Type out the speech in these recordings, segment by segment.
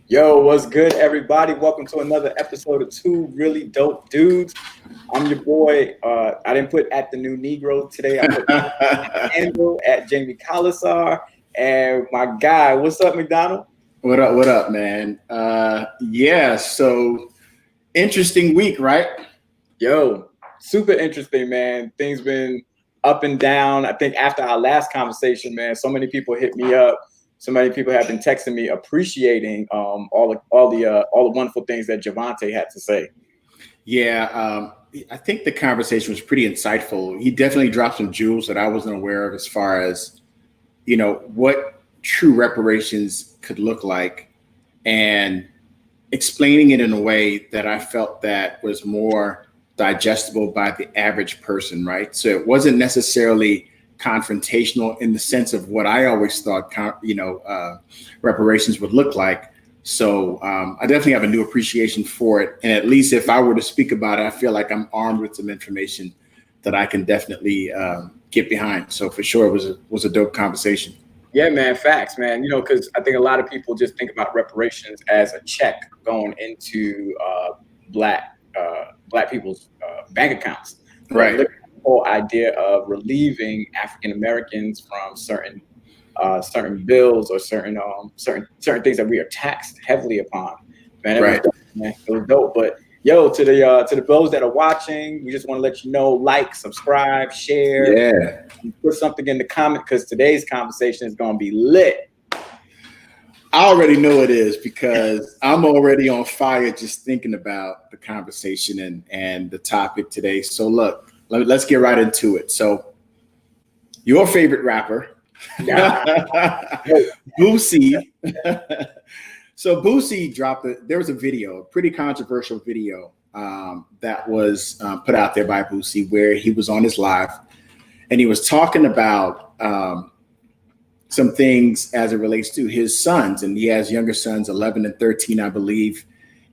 Yo, what's good, everybody? Welcome to another episode of Two Really Dope Dudes. I'm your boy. I didn't put at the new Negro today. I put handle at Jamie Colasar and my guy. What's up, McDonald? What up? What up, man? So interesting week, right? Yo, super interesting, man. Things been up and down. I think after our last conversation, man, so many people hit me up. So many people have been texting me, appreciating all the wonderful things that Javante had to say. Yeah, I think the conversation was pretty insightful. He definitely dropped some jewels that I wasn't aware of, as far as what true reparations could look like, and explaining it in a way that I felt that was more digestible by the average person, right? So it wasn't necessarily confrontational in the sense of what I always thought, reparations would look like. So I definitely have a new appreciation for it. And at least if I were to speak about it, I feel like I'm armed with some information that I can definitely get behind. So for sure, it was a dope conversation. Yeah, man, facts, man. Because I think a lot of people just think about reparations as a check going into black people's bank accounts. Right. The whole idea of relieving African Americans from certain bills or certain things that we are taxed heavily upon. Man, Right. It was dope. But yo, to the those that are watching, we just want to let you know, like, subscribe, share, put something in the comment, because today's conversation is going to be lit. I already know it is, because I'm already on fire just thinking about the conversation and the topic today. So look, let's get right into it. So your favorite rapper, Boosie. So Boosie there was a video, a pretty controversial video that was put out there by Boosie, where he was on his live and he was talking about some things as it relates to his sons. And he has younger sons, 11 and 13, I believe.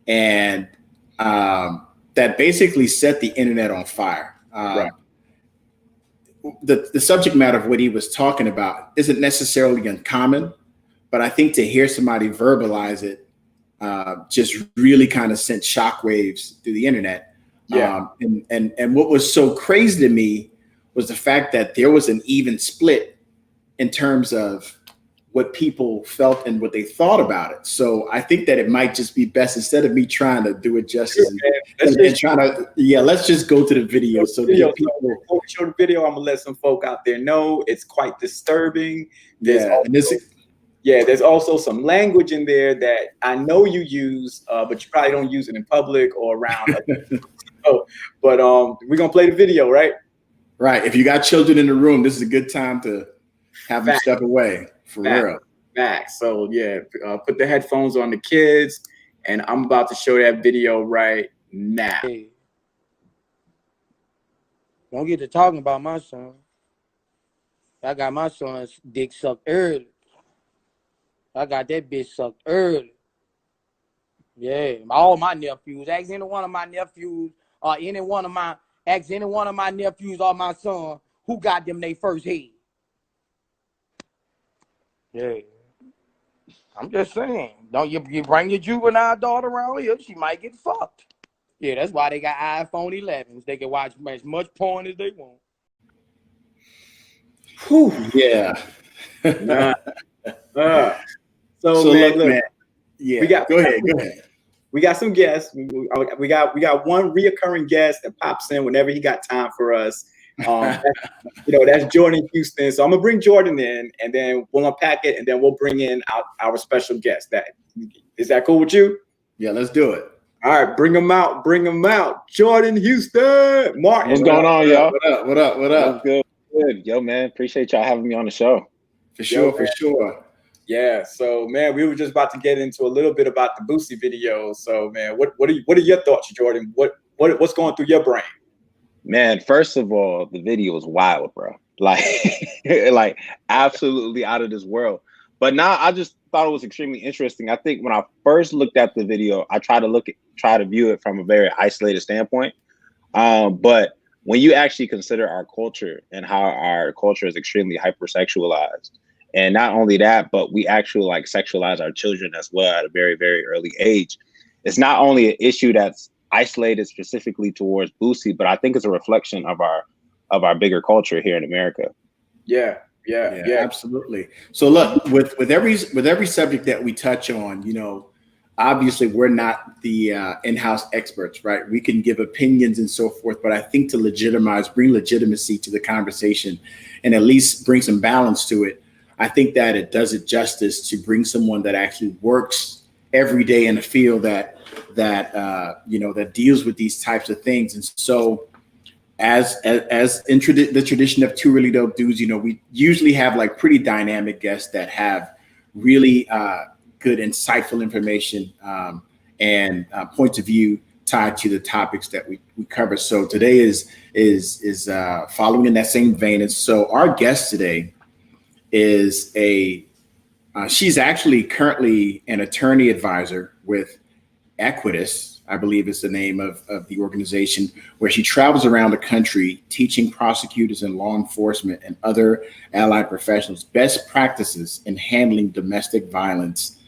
And that basically set the internet on fire. Right. The subject matter of what he was talking about isn't necessarily uncommon, but I think to hear somebody verbalize it just really kind of sent shockwaves through the internet. Yeah. And what was so crazy to me was the fact that there was an even split in terms of what people felt and what they thought about it. So I think that it might just be best, instead of me trying to do it justice, let's just go to the video. So before we show the video, I'm gonna let some folk out there know it's quite disturbing. There's also some language in there that I know you use, but you probably don't use it in public or around. But we're gonna play the video, right? Right. If you got children in the room, this is a good time to have them step away. For real. Facts. So yeah, put the headphones on the kids, and I'm about to show that video right now. Hey, don't get to talking about my son. I got my son's dick sucked early. I got that bitch sucked early. Yeah, all my nephews. Ask any one of my nephews or any one of my nephews or my son who got them they first head. Yeah. I'm just saying, don't you bring your juvenile daughter around here, she might get fucked. Yeah, that's why they got iPhone 11s. They can watch as much porn as they want. Whew. Yeah. So man, look, yeah. Go ahead. We got some guests. We got one reoccurring guest that pops in whenever he got time for us. That's Jordan Houston. So I'm gonna bring Jordan in, and then we'll unpack it, and then we'll bring in our special guest. Is that cool with you? Yeah, let's do it. All right, bring him out. Jordan Houston. Martin. What's going on, y'all? What up? Good. Yo, man. Appreciate y'all having me on the show. For sure. Yeah. So, man, we were just about to get into a little bit about the Boosie video. So, man, what are your thoughts, Jordan? What's going through your brain? Man, first of all, the video was wild, bro. Like absolutely out of this world. But now I just thought it was extremely interesting. I think when I first looked at the video, I try to view it from a very isolated standpoint. But when you actually consider our culture and how our culture is extremely hypersexualized, And not only that, but we actually like sexualize our children as well at a very, very early age. It's not only an issue that's isolated specifically towards Boosie, but I think it's a reflection of our bigger culture here in America. Yeah, absolutely. So look, with every subject that we touch on, you know, obviously we're not the in-house experts, right? We can give opinions and so forth, but I think to bring legitimacy to the conversation and at least bring some balance to it, I think that it does it justice to bring someone that actually works every day in the field that deals with these types of things. And so as in the tradition of Two Really Dope Dudes, you know, we usually have like pretty dynamic guests that have really good, insightful information and points of view tied to the topics that we cover. So today is following in that same vein. And so our guest today is she's actually currently an attorney advisor with Equitas, I believe is the name of the organization, where she travels around the country teaching prosecutors and law enforcement and other allied professionals best practices in handling domestic violence,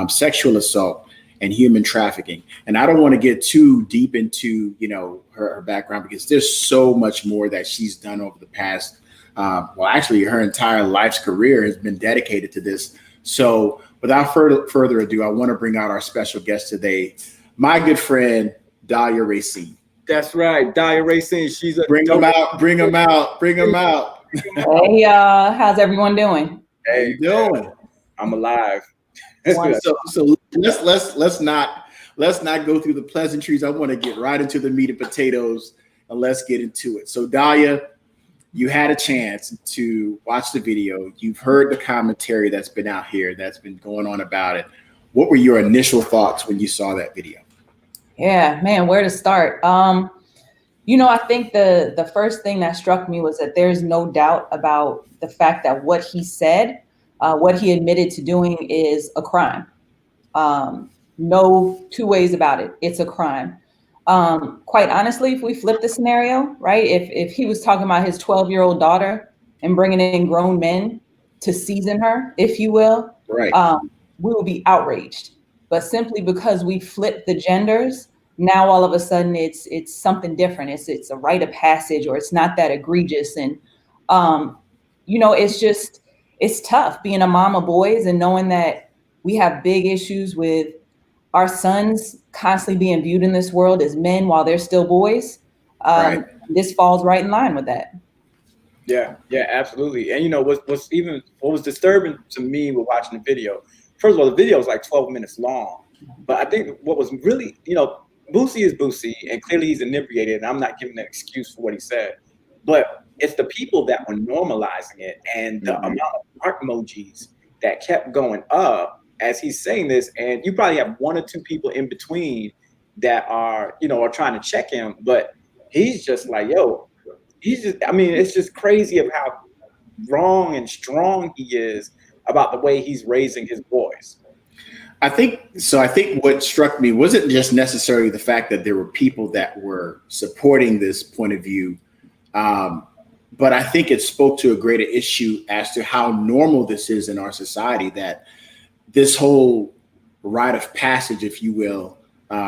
sexual assault, and human trafficking. And I don't want to get too deep into, you know, her background, because there's so much more that she's done over the past, actually her entire life's career has been dedicated to this. So without further ado, I want to bring out our special guest today, my good friend, Dalia Racine. That's right, Dalia Racine. She's a bring them out. Hey y'all, how's everyone doing? How you doing? I'm alive. So let's not go through the pleasantries. I want to get right into the meat and potatoes, and let's get into it. So Dalia, you had a chance to watch the video. You've heard the commentary that's been out here, that's been going on about it. What were your initial thoughts when you saw that video? Yeah, man, where to start? You know, I think the first thing that struck me was that there's no doubt about the fact that what he said, what he admitted to doing is a crime. No two ways about it. It's a crime. Quite honestly, if we flip the scenario, right, if he was talking about his 12-year-old daughter and bringing in grown men to season her, if you will, right, we will be outraged. But simply because we flip the genders, now all of a sudden it's something different. It's a rite of passage, or it's not that egregious. And you know, it's tough being a mom of boys and knowing that we have big issues with our sons constantly being viewed in this world as men while they're still boys. Right. This falls right in line with that. Yeah, absolutely. And you know, what was disturbing to me with watching the video, first of all, the video is like 12 minutes long. But I think what was really, you know, Boosie is Boosie, and clearly he's inebriated, and I'm not giving an excuse for what he said. But it's the people that were normalizing it, and the amount of heart emojis that kept going up as he's saying this. And you probably have one or two people in between that are trying to check him, but he's just like, yo, it's just crazy of how wrong and strong he is about the way he's raising his boys. I think what struck me wasn't just necessarily the fact that there were people that were supporting this point of view, but I think it spoke to a greater issue as to how normal this is in our society, that this whole rite of passage, if you will,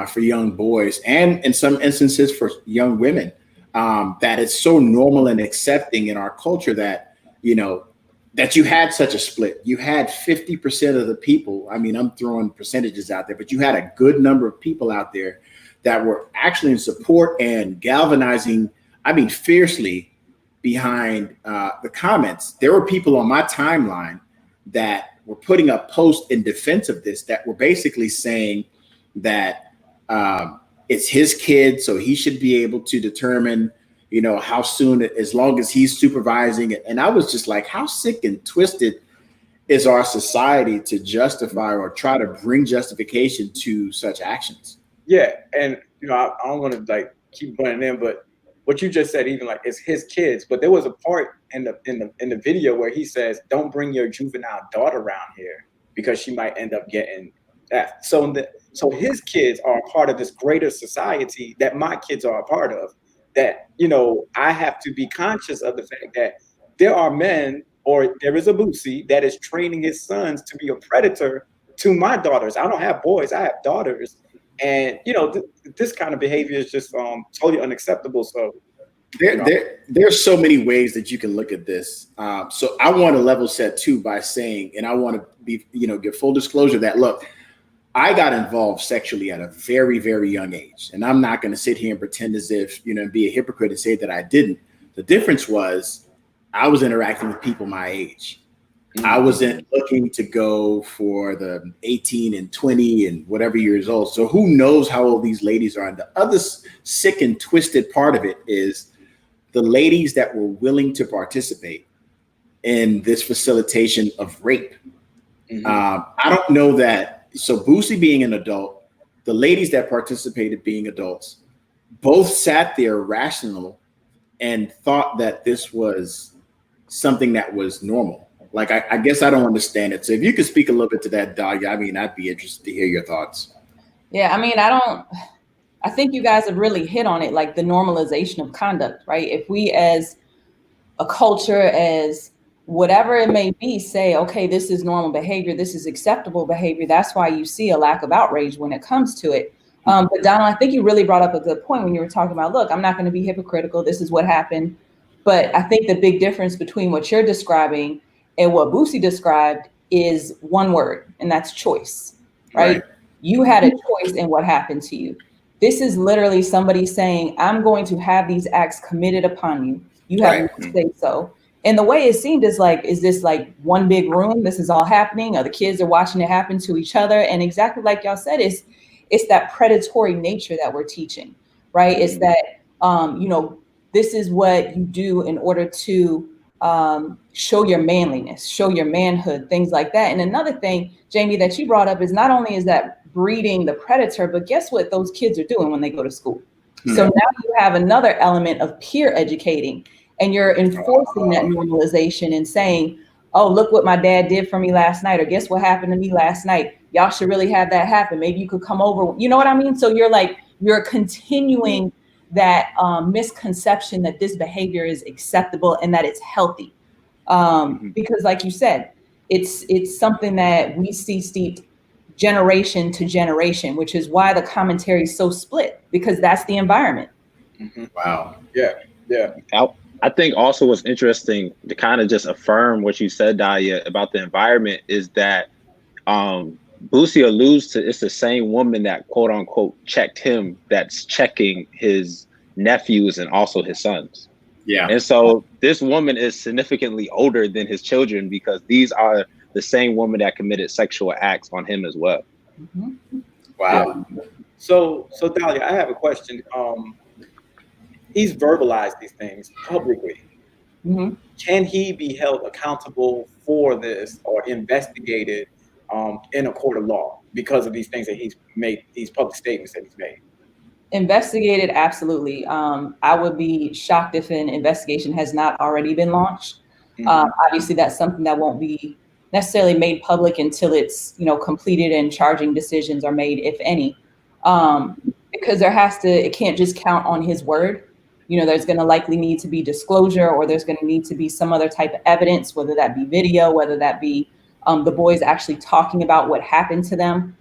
for young boys, and in some instances for young women, that it's so normal and accepting in our culture that, you know, that you had such a split. You had 50% of the people, I mean, I'm throwing percentages out there, but you had a good number of people out there that were actually in support and galvanizing, I mean, fiercely behind the comments. There were people on my timeline that were putting up posts in defense of this, that were basically saying that it's his kid, so he should be able to determine, you know, how soon, as long as he's supervising it. And I was just like, how sick and twisted is our society to justify or try to bring justification to such actions? Yeah, and you know, I don't want to like keep running in, but what you just said, even like it's his kids. But there was a part in the video where he says, "Don't bring your juvenile daughter around here because she might end up getting that." So his kids are a part of this greater society that my kids are a part of. That, you know, I have to be conscious of the fact that there are men or there is a Boosie that is training his sons to be a predator to my daughters. I don't have boys, I have daughters. And, you know, this kind of behavior is just totally unacceptable. So there's so many ways that you can look at this. So I want to level set too by saying, and I want to be, you know, give full disclosure that, look, I got involved sexually at a very, very young age. And I'm not going to sit here and pretend as if, you know, be a hypocrite and say that I didn't. The difference was I was interacting with people my age. I wasn't looking to go for the 18 and 20 and whatever years old. So who knows how old these ladies are. And the other sick and twisted part of it is the ladies that were willing to participate in this facilitation of rape. I don't know that. So Boosie being an adult, the ladies that participated being adults, both sat there rational and thought that this was something that was normal. Like, I guess I don't understand it. So if you could speak a little bit to that, Dahlia, I mean, I'd be interested to hear your thoughts. Yeah, I mean, I think you guys have really hit on it, like the normalization of conduct, right? If we as a culture, as whatever it may be, say, okay, this is normal behavior, this is acceptable behavior, that's why you see a lack of outrage when it comes to it. But Donald, I think you really brought up a good point when you were talking about, look, I'm not going to be hypocritical, this is what happened. But I think the big difference between what you're describing and what Boosie described is one word, and that's choice, right? You had a choice in what happened to you. This is literally somebody saying, I'm going to have these acts committed upon you. You have to say so. And the way it seemed is like, is this like one big room? This is all happening, or the kids are watching it happen to each other? And exactly like y'all said, it's that predatory nature that we're teaching, right? It's that, you know, this is what you do in order to show your manliness, show your manhood, things like that. And another thing, Jamie, that you brought up is not only is that breeding the predator, but guess what those kids are doing when they go to school? So now you have another element of peer educating, and you're enforcing that normalization and saying, oh, look what my dad did for me last night, or guess what happened to me last night. Y'all should really have that happen. Maybe you could come over. You know what I mean? So you're continuing that misconception that this behavior is acceptable and that it's healthy. Because like you said, it's something that we see steeped generation to generation, which is why the commentary is so split, because that's the environment. Wow. Yeah. I think also what's interesting to kind of just affirm what you said, Dalia, about the environment is that Boosie alludes to it's the same woman that quote unquote checked him that's checking his nephews and also his sons. Yeah. And so this woman is significantly older than his children because these are the same woman that committed sexual acts on him as well. Wow. So Dalia, I have a question. He's verbalized these things publicly. Can he be held accountable for this or investigated in a court of law because of these things that he's made, these public statements that he's made? Investigated, absolutely. I would be shocked if an investigation has not already been launched. Obviously, that's something that won't be necessarily made public until it's, you know, completed and charging decisions are made, if any. Because it can't just count on his word. You know, there's going to likely need to be disclosure, or there's going to need to be some other type of evidence, whether that be video, whether that be the boys actually talking about what happened to them,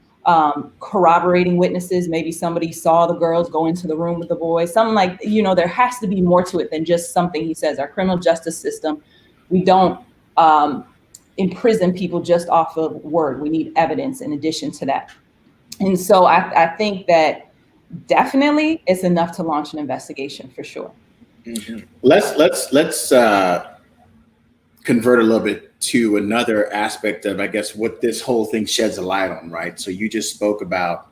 corroborating witnesses. Maybe somebody saw the girls go into the room with the boys, something like, you know, there has to be more to it than just something he says. Our criminal justice system, we don't imprison people just off of word. We need evidence in addition to that. And so I think that definitely it's enough to launch an investigation for sure. Let's convert a little bit to another aspect of, I guess, what this whole thing sheds a light on, right? So you just spoke about,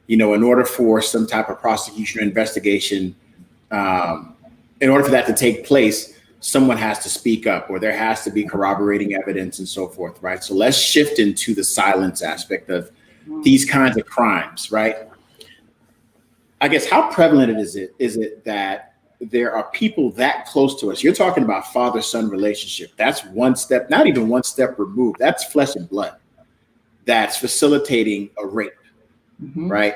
you know, in order for some type of prosecution or investigation, in order for that to take place, someone has to speak up, or there has to be corroborating evidence and so forth, right? So let's shift into the silence aspect of these kinds of crimes, right? I guess, how prevalent is it that there are people that close to us? You're talking about father-son relationship. That's one step, not even one step removed. That's flesh and blood. That's facilitating a rape, right?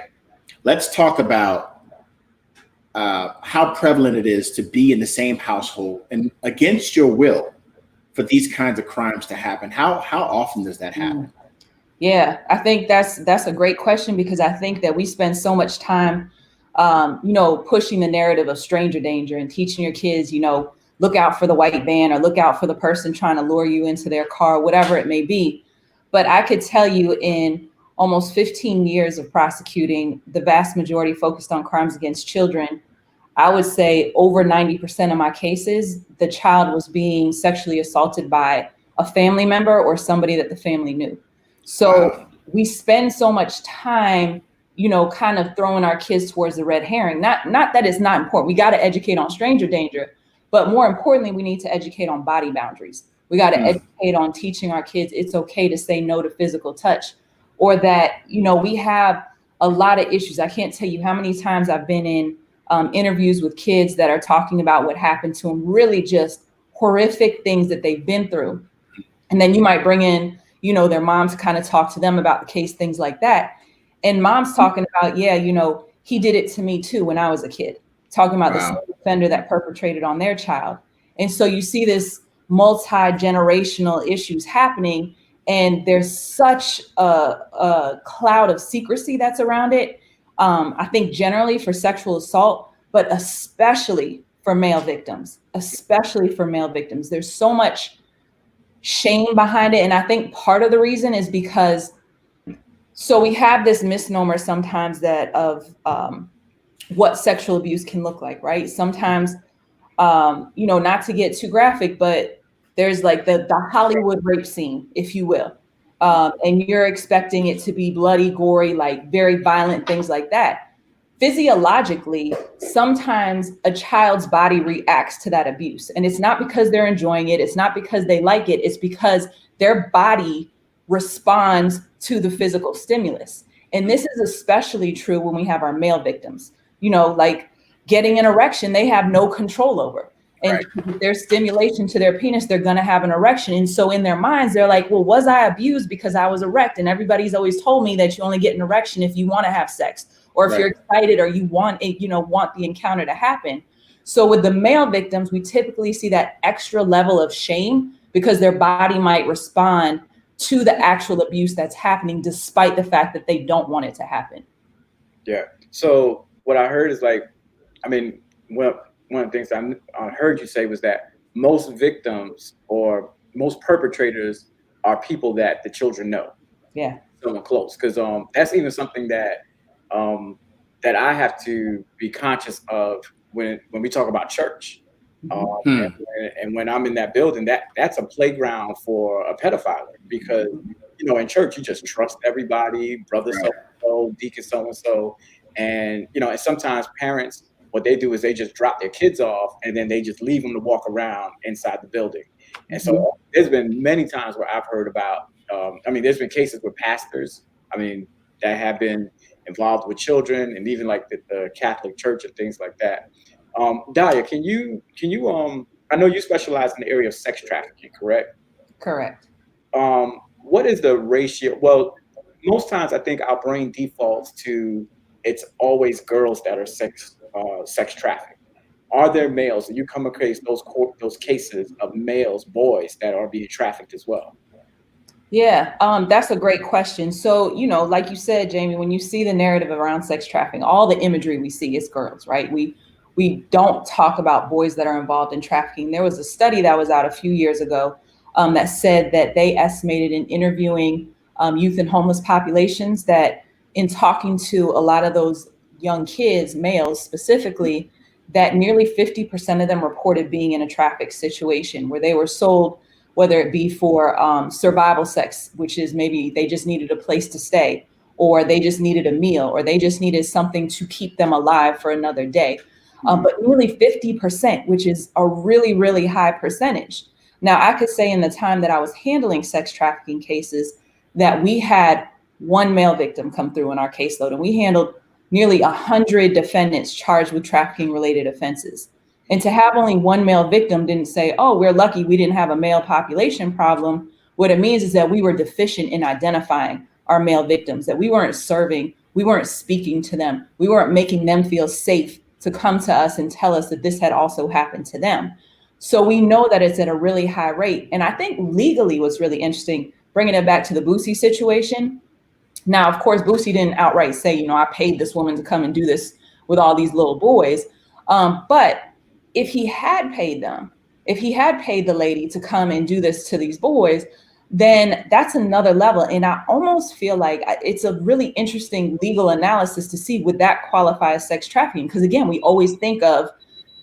Let's talk about how prevalent it is to be in the same household and against your will for these kinds of crimes to happen? How often does that happen? Yeah, I think that's a great question, because I think that we spend so much time, pushing the narrative of stranger danger and teaching your kids, look out for the white van, or look out for the person trying to lure you into their car, whatever it may be. But I could tell you, in almost 15 years of prosecuting, the vast majority focused on crimes against children, I would say over 90% of my cases, the child was being sexually assaulted by a family member or somebody that the family knew. So we spend so much time, kind of throwing our kids towards the red herring. Not that it's not important. We got to educate on stranger danger, but more importantly, we need to educate on body boundaries. We got to educate on teaching our kids it's okay to say no to physical touch, or that, we have a lot of issues. I can't tell you how many times I've been in interviews with kids that are talking about what happened to them, really just horrific things that they've been through. And then you might bring in, their moms, kind of talk to them about the case, things like that. And mom's talking about, he did it to me too when I was a kid, talking about the same offender that perpetrated on their child. And so you see this multi-generational issues happening, and there's such a cloud of secrecy that's around it. I think generally for sexual assault, but especially for male victims, there's so much shame behind it. And I think part of the reason is because, so we have this misnomer sometimes that of what sexual abuse can look like, right? Sometimes, not to get too graphic, but there's like the Hollywood rape scene, if you will. And you're expecting it to be bloody, gory, like very violent, things like that. Physiologically, sometimes a child's body reacts to that abuse. And it's not because they're enjoying it. It's not because they like it. It's because their body responds to the physical stimulus. And this is especially true when we have our male victims, like getting an erection, they have no control over. And their stimulation to their penis, they're going to have an erection. And so in their minds, they're like, well, was I abused because I was erect? And everybody's always told me that you only get an erection if you want to have sex, or if you're excited, or you want it, want the encounter to happen. So with the male victims, we typically see that extra level of shame because their body might respond to the actual abuse that's happening, despite the fact that they don't want it to happen. Yeah. So what I heard is one of the things I heard you say was that most victims or most perpetrators are people that the children know. Yeah. Someone close. Because that's even something that that I have to be conscious of when we talk about church. And when I'm in that building, that's a playground for a pedophile, because in church you just trust everybody, brother so-and-so, deacon so-and-so, and and sometimes parents, what they do is they just drop their kids off and then they just leave them to walk around inside the building. And so there's been many times where I've heard about, there's been cases with pastors, that have been involved with children, and even like the Catholic Church and things like that. Dahlia, can you, I know you specialize in the area of sex trafficking, correct? Correct. What is the ratio? Well, most times I think our brain defaults to it's always girls that are sex trafficked. Are there males? Do you come across those cases of males, boys that are being trafficked as well? Yeah, that's a great question. So, like you said, Jamie, when you see the narrative around sex trafficking, all the imagery we see is girls, right? We don't talk about boys that are involved in trafficking. There was a study that was out a few years ago that said that they estimated in interviewing youth and homeless populations that in talking to a lot of those young kids, males specifically, that nearly 50% of them reported being in a traffic situation where they were sold, whether it be for survival sex, which is maybe they just needed a place to stay, or they just needed a meal, or they just needed something to keep them alive for another day. But nearly 50%, which is a really, really high percentage. Now, I could say in the time that I was handling sex trafficking cases that we had one male victim come through in our caseload, and we handled nearly 100 defendants charged with trafficking related offenses. And to have only one male victim didn't say, oh, we're lucky we didn't have a male population problem. What it means is that we were deficient in identifying our male victims, that we weren't serving, we weren't speaking to them, we weren't making them feel safe to come to us and tell us that this had also happened to them. So we know that it's at a really high rate. And I think legally what's really interesting, bringing it back to the Boosie situation. Now, of course, Boosie didn't outright say, you know, I paid this woman to come and do this with all these little boys. But if he had paid them, if he had paid the lady to come and do this to these boys, then that's another level. And I almost feel like it's a really interesting legal analysis to see, would that qualify as sex trafficking? Because again, we always think of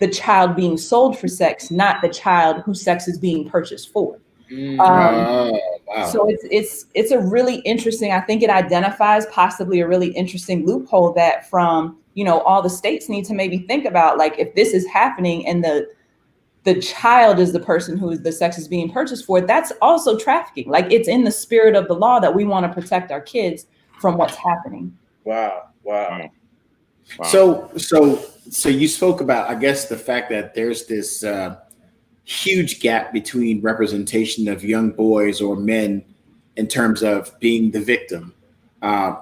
the child being sold for sex, not the child whose sex is being purchased for. Wow. So it's a really interesting, I think it identifies possibly a really interesting loophole that from, you know, all the states need to maybe think about, like, if this is happening and the child is the person who the sex is being purchased for, that's also trafficking. Like, it's in the spirit of the law that we want to protect our kids from what's happening. Wow. So you spoke about, I guess, the fact that there's this huge gap between representation of young boys or men in terms of being the victim.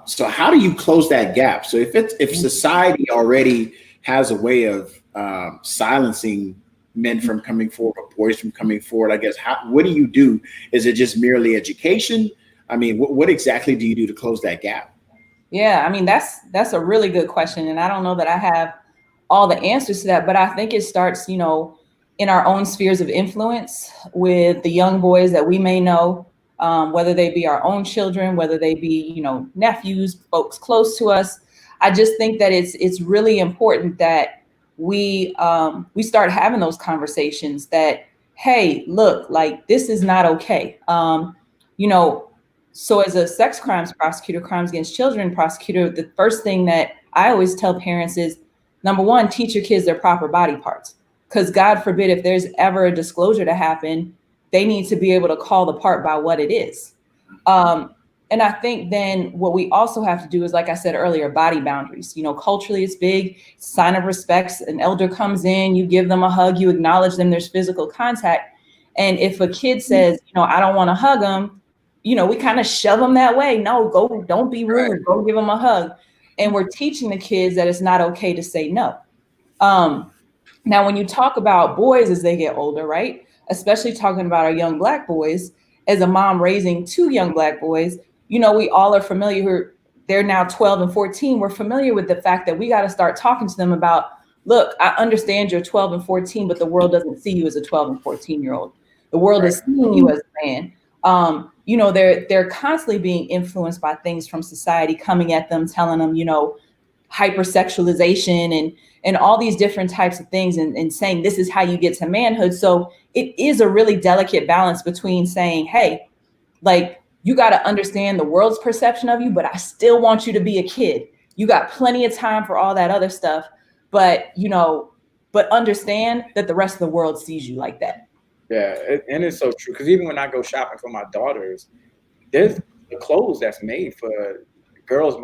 So how do you close that gap? So if society already has a way of silencing men from coming forward, or boys from coming forward, I guess, what do you do? Is it just merely education? I mean, what exactly do you do to close that gap? Yeah, I mean, that's a really good question. And I don't know that I have all the answers to that, but I think it starts, you know, in our own spheres of influence with the young boys that we may know, whether they be our own children, whether they be, you know, nephews, folks close to us. I just think that it's really important that we start having those conversations that, hey, look, like, this is not okay. You know, so as a sex crimes prosecutor, crimes against children prosecutor, the first thing that I always tell parents is, number one, teach your kids their proper body parts. Because God forbid, if there's ever a disclosure to happen, they need to be able to call the part by what it is. And I think then what we also have to do is, like I said earlier, body boundaries. You know, culturally it's big, sign of respect. An elder comes in, you give them a hug, you acknowledge them, there's physical contact. And if a kid says, you know, I don't want to hug them, you know, we kind of shove them that way. No, go, don't be rude, right. Go give them a hug. And we're teaching the kids that it's not okay to say no. Now, when you talk about boys as they get older, right, especially talking about our young Black boys, as a mom raising 2 young Black boys, you know, we all are familiar, they're now 12 and 14. We're familiar with the fact that we got to start talking to them about, look, I understand you're 12 and 14, but the world doesn't see you as a 12 and 14-year-old. The world is seeing you as a man. You know, they're constantly being influenced by things from society coming at them, telling them, you know, hypersexualization and all these different types of things and saying this is how you get to manhood. So it is a really delicate balance between saying, hey, like, you got to understand the world's perception of you, but I still want you to be a kid. You got plenty of time for all that other stuff, but, you know, but understand that the rest of the world sees you like that. Yeah, and it's so true. Because even when I go shopping for my daughters, there's the clothes that's made for girls that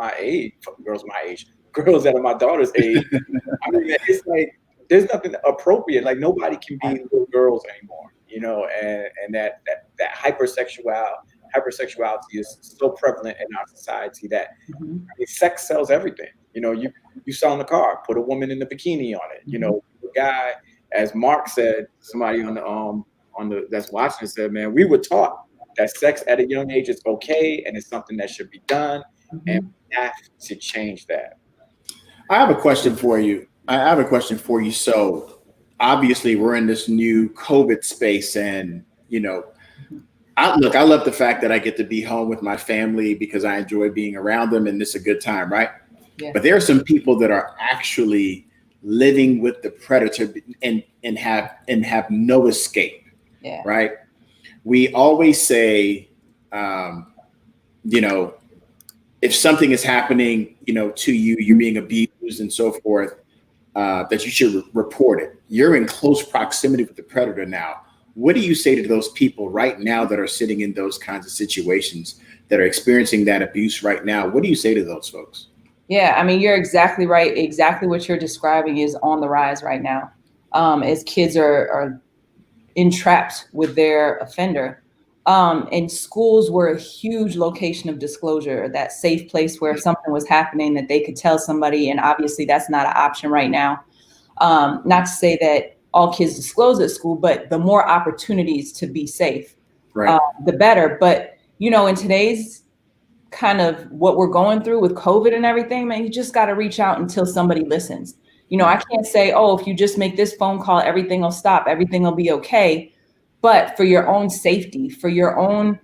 are my daughter's age. I mean, it's like there's nothing appropriate. Like, nobody can be little girls anymore, you know. And that hypersexuality is so prevalent in our society that I mean, sex sells everything. You know, you sell in the car, put a woman in the bikini on it. You know, the guy, as Mark said, somebody on the that's watching said, man, we were taught that sex at a young age is okay and it's something that should be done, and we have to change that. I have a question for you. So obviously we're in this new COVID space, and, you know, I love the fact that I get to be home with my family because I enjoy being around them and it's a good time, right? Yeah. But there are some people that are actually living with the predator and have no escape. Yeah. Right. We always say, you know, if something is happening, you know, to you, you're being abused and so forth, that you should report it. You're in close proximity with the predator now. What do you say to those people right now that are sitting in those kinds of situations, that are experiencing that abuse right now? What do you say to those folks? Yeah, I mean, you're exactly right. Exactly what you're describing is on the rise right now. As kids are entrapped with their offender. And schools were a huge location of disclosure, that safe place where if something was happening that they could tell somebody. And obviously that's not an option right now. Not to say that all kids disclose at school, but the more opportunities to be safe, Right. the better. But, you know, in today's kind of what we're going through with COVID and everything, man, you just got to reach out until somebody listens. You know, I can't say, oh, if you just make this phone call, everything will stop, everything will be okay. But for your own safety, for your own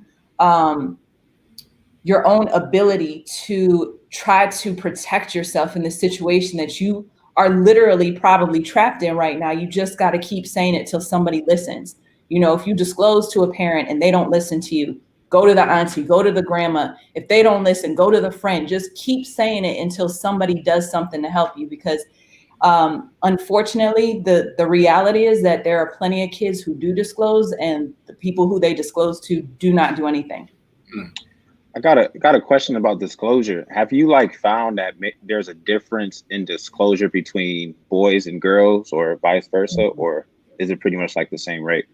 ability to try to protect yourself in the situation that you are literally probably trapped in right now, you just got to keep saying it till somebody listens. You know, if you disclose to a parent and they don't listen to you, go to the auntie, go to the grandma. If they don't listen, go to the friend. Just keep saying it until somebody does something to help you, because unfortunately, the reality is that there are plenty of kids who do disclose, and the people who they disclose to do not do anything. I got a question about disclosure. Have you like found that there's a difference in disclosure between boys and girls, or vice versa, or is it pretty much like the same rate?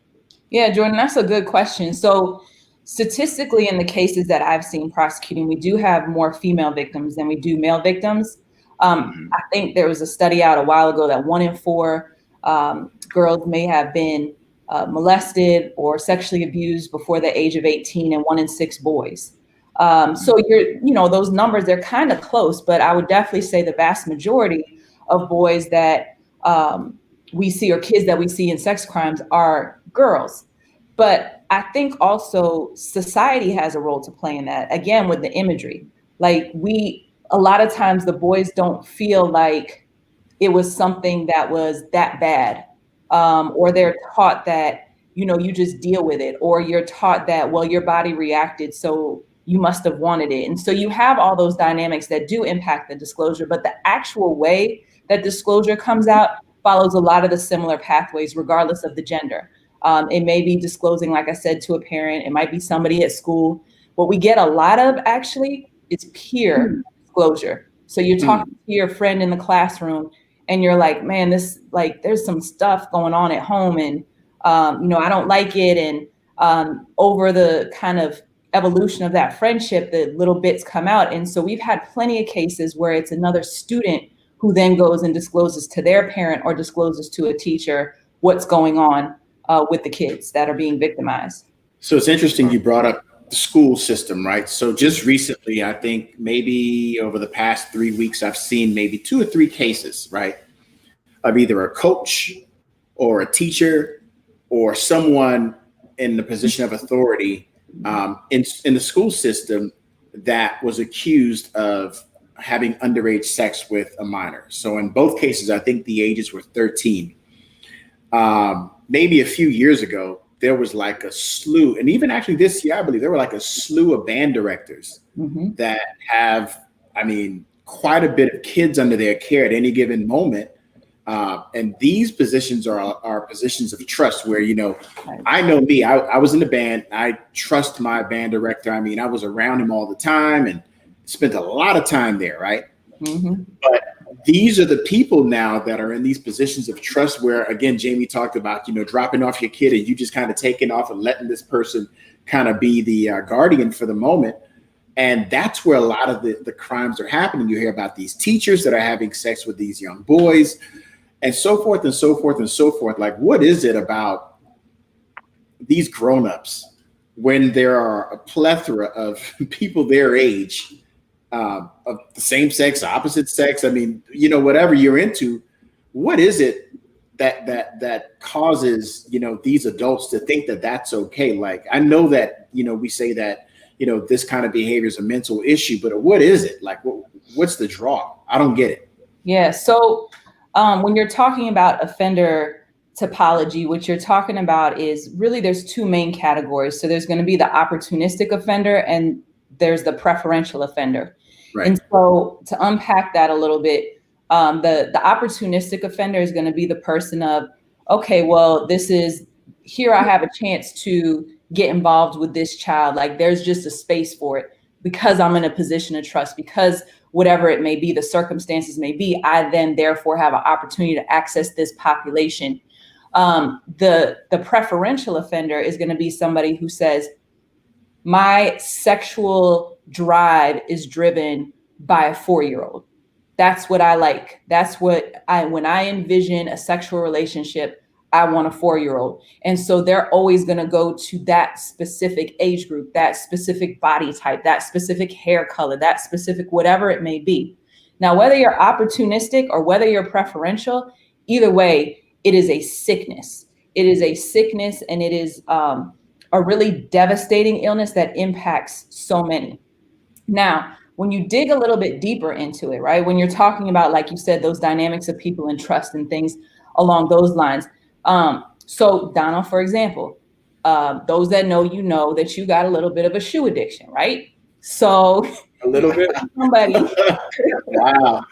Yeah, Jordan, that's a good question. So statistically, in the cases that I've seen prosecuting, we do have more female victims than we do male victims. I think there was a study out a while ago that 1 in 4 girls may have been molested or sexually abused before the age of 18, and 1 in 6 boys. So those numbers, they're kind of close, but I would definitely say the vast majority of boys that we see, or kids that we see in sex crimes, are girls. But I think also society has a role to play in that, again, with the imagery. Like, a lot of times the boys don't feel like it was something that was that bad, or they're taught that, you just deal with it, or you're taught that, well, your body reacted, so you must have wanted it. And so you have all those dynamics that do impact the disclosure, but the actual way that disclosure comes out follows a lot of the similar pathways, regardless of the gender. It may be disclosing, like I said, to a parent. It might be somebody at school. What we get a lot of, actually, is peer disclosure. So you're talking to your friend in the classroom, and you're like, man, there's some stuff going on at home, and I don't like it. And over the kind of evolution of that friendship, the little bits come out. And so we've had plenty of cases where it's another student who then goes and discloses to their parent or discloses to a teacher what's going on with the kids that are being victimized. So it's interesting you brought up the school system, right? So just recently, I think maybe over the past 3 weeks, I've seen maybe 2 or 3 cases, right, of either a coach or a teacher or someone in the position of authority in the school system that was accused of having underage sex with a minor. So in both cases, I think the ages were 13. Maybe a few years ago, there was like a slew, and even actually this year, I believe there were like a slew of band directors that have, quite a bit of kids under their care at any given moment. And these positions are positions of trust where, I know me, I was in the band. I trust my band director. I was around him all the time and spent a lot of time there, right? But these are the people now that are in these positions of trust where, again, Jamie talked about, dropping off your kid and you just kind of taking off and letting this person kind of be the guardian for the moment. And that's where a lot of the crimes are happening. You hear about these teachers that are having sex with these young boys and so forth and so forth and so forth. Like, what is it about these grownups when there are a plethora of people their age, of the same sex, opposite sex? Whatever you're into, what is it that causes, these adults to think that that's okay? Like, I know that, we say that, this kind of behavior is a mental issue, but what is it? Like, what's the draw? I don't get it. Yeah. So when you're talking about offender typology, what you're talking about is really there's 2 main categories. So there's going to be the opportunistic offender and there's the preferential offender. Right. And so to unpack that a little bit, the opportunistic offender is going to be the person of, okay, well, here I have a chance to get involved with this child. Like, there's just a space for it because I'm in a position of trust, because whatever it may be, the circumstances may be, I then therefore have an opportunity to access this population. The preferential offender is going to be somebody who says, my sexual drive is driven by a 4-year-old. That's what I like. That's what when I envision a sexual relationship, I want a 4-year-old. And so they're always going to go to that specific age group, that specific body type, that specific hair color, that specific whatever it may be. Now, whether you're opportunistic or whether you're preferential, either way, it is a sickness. It is a sickness, and it is a really devastating illness that impacts so many. Now, when you dig a little bit deeper into it, right, when you're talking about, like you said, those dynamics of people and trust and things along those lines. So Donald, for example, those that know that you got a little bit of a shoe addiction, right? So a little bit. Somebody. Wow.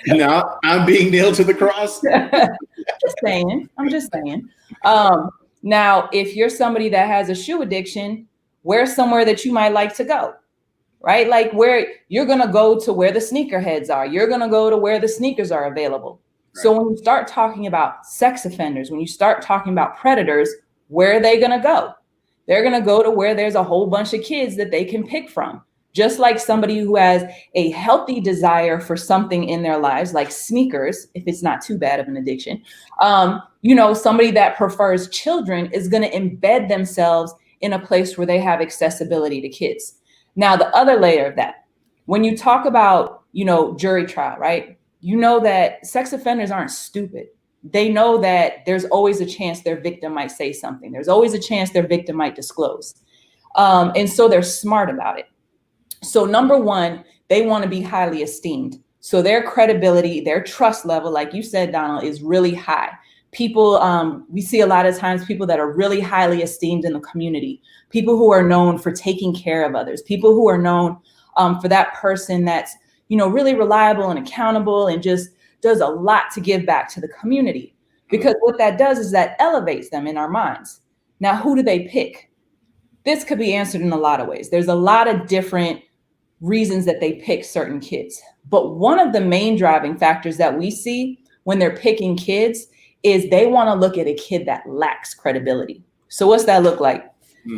No, I'm being nailed to the cross. I'm just saying. Now, if you're somebody that has a shoe addiction, where's somewhere that you might like to go? Right? Like where you're going to go to where the sneakerheads are. You're going to go to where the sneakers are available. Right. So when you start talking about sex offenders, when you start talking about predators, where are they going to go? They're going to go to where there's a whole bunch of kids that they can pick from. Just like somebody who has a healthy desire for something in their lives, like sneakers, if it's not too bad of an addiction, somebody that prefers children is going to embed themselves in a place where they have accessibility to kids. Now, the other layer of that, when you talk about, jury trial, right? You know that sex offenders aren't stupid. They know that there's always a chance their victim might say something. There's always a chance their victim might disclose. And so they're smart about it. So number one, they want to be highly esteemed. So their credibility, their trust level, like you said, Donald, is really high. People, we see a lot of times people that are really highly esteemed in the community, people who are known for taking care of others, people who are known for that person that's, really reliable and accountable and just does a lot to give back to the community. Because what that does is that elevates them in our minds. Now, who do they pick? This could be answered in a lot of ways. There's a lot of different reasons that they pick certain kids. But one of the main driving factors that we see when they're picking kids is they want to look at a kid that lacks credibility. So what's that look like?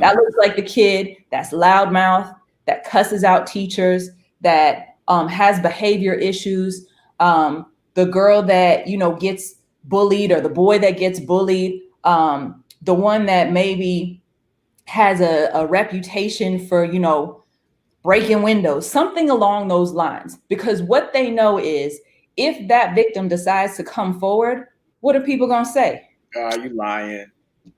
That looks like the kid that's loudmouth, that cusses out teachers, that has behavior issues, the girl that, gets bullied, or the boy that gets bullied, the one that maybe has a reputation for, breaking windows, something along those lines. Because what they know is if that victim decides to come forward, what are people going to say? You lying.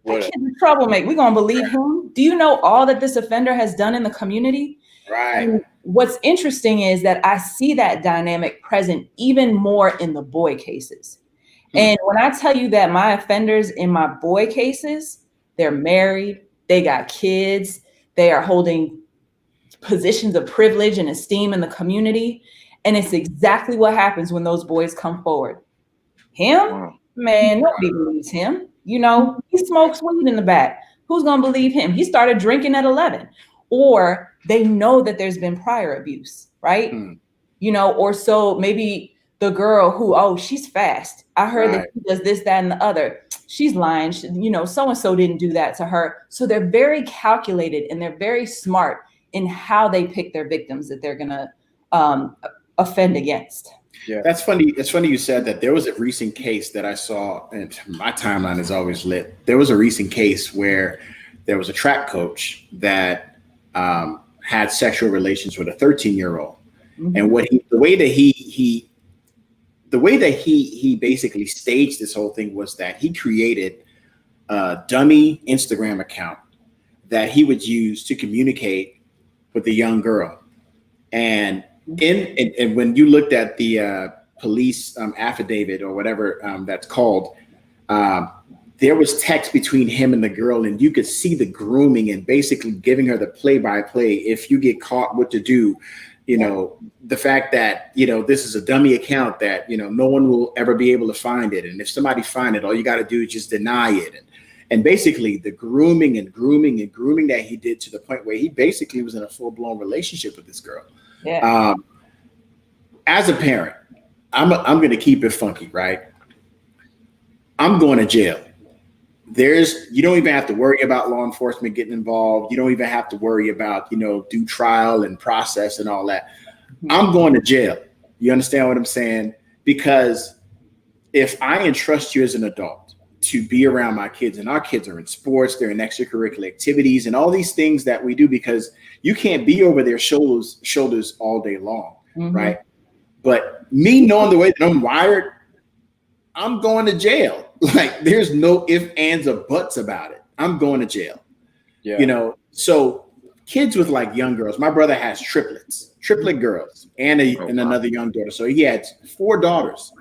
That kid's a troublemaker. We're going to believe him. Do you know all that this offender has done in the community? Right. And what's interesting is that I see that dynamic present even more in the boy cases. And when I tell you that my offenders in my boy cases, they're married, they got kids, they are holding positions of privilege and esteem in the community. And it's exactly what happens when those boys come forward. Him, man, nobody believes him. He smokes weed in the back. Who's going to believe him? He started drinking at 11. Or they know that there's been prior abuse, right? Or so maybe the girl who, she's fast. I heard that she does this, that, and the other. She's lying. So-and-so didn't do that to her. So they're very calculated and they're very smart in how they pick their victims that they're going to offend against. Yeah, that's funny. It's funny you said that. There was a recent case that I saw, and my timeline is always lit. There was a recent case where there was a track coach that had sexual relations with a 13-year-old, and the way that he basically staged this whole thing was that he created a dummy Instagram account that he would use to communicate with the young girl, and when you looked at the police affidavit or whatever that's called, there was text between him and the girl, and you could see the grooming and basically giving her the play-by-play. If you get caught, what to do, the fact that, this is a dummy account that, no one will ever be able to find it. And if somebody find it, all you got to do is just deny it. And basically the grooming that he did to the point where he basically was in a full-blown relationship with this girl. Yeah. As a parent, I'm going to keep it funky, right? I'm going to jail. You don't even have to worry about law enforcement getting involved. You don't even have to worry about, due trial and process and all that. I'm going to jail. You understand what I'm saying? Because if I entrust you as an adult to be around my kids, and our kids are in sports, they're in extracurricular activities and all these things that we do, because you can't be over their shoulders all day long, right? But me knowing the way that I'm wired, I'm going to jail. Like, there's no ifs, ands, or buts about it. I'm going to jail. Yeah. You know, so kids with like young girls, my brother has triplet girls and another young daughter. So he had 4 daughters.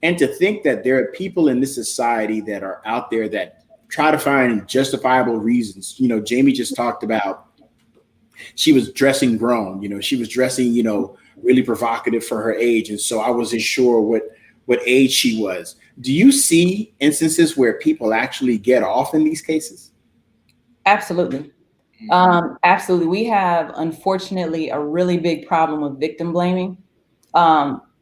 And to think that there are people in this society that are out there that try to find justifiable reasons. You know, Jamie just talked about, she was dressing grown, you know, she was dressing, you know, really provocative for her age. And so I wasn't sure what age she was. Do you see instances where people actually get off in these cases? Absolutely. Absolutely. We have, unfortunately, a really big problem with victim blaming.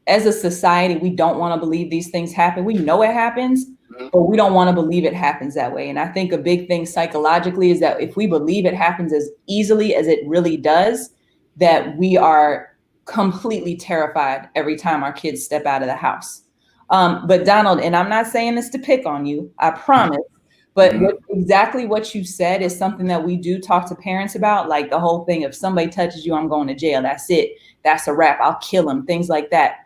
As a society, we don't want to believe these things happen. We know it happens, but we don't want to believe it happens that way. And I think a big thing psychologically is that if we believe it happens as easily as it really does, that we are completely terrified every time our kids step out of the house. But Donald, and I'm not saying this to pick on you, I promise, but exactly what you said is something that we do talk to parents about, like the whole thing, if somebody touches you, I'm going to jail. That's it. That's a wrap. I'll kill them, things like that.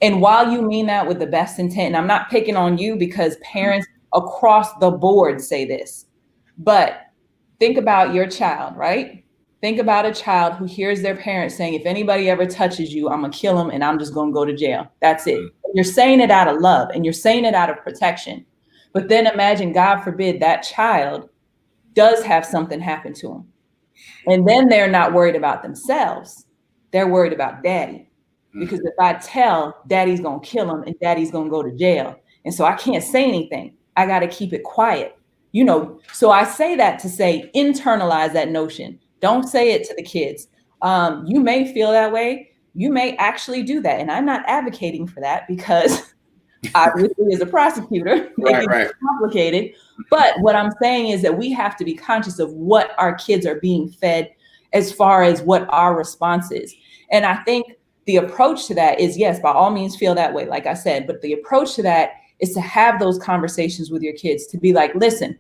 And while you mean that with the best intent, and I'm not picking on you because parents across the board say this, but think about your child, right? Think about a child who hears their parents saying, if anybody ever touches you, I'm going to kill them and I'm just going to go to jail. That's it. You're saying it out of love and you're saying it out of protection. But then imagine, God forbid, that child does have something happen to them. And then they're not worried about themselves. They're worried about daddy. Because if I tell, daddy's going to kill him and daddy's going to go to jail. And so I can't say anything. I got to keep it quiet. You know, so I say that to say, internalize that notion. Don't say it to the kids. You may feel that way. You may actually do that. And I'm not advocating for that because obviously as a prosecutor, it's complicated. But what I'm saying is that we have to be conscious of what our kids are being fed as far as what our response is. And I think the approach to that is, yes, by all means feel that way, like I said, but the approach to that is to have those conversations with your kids, to be like, listen,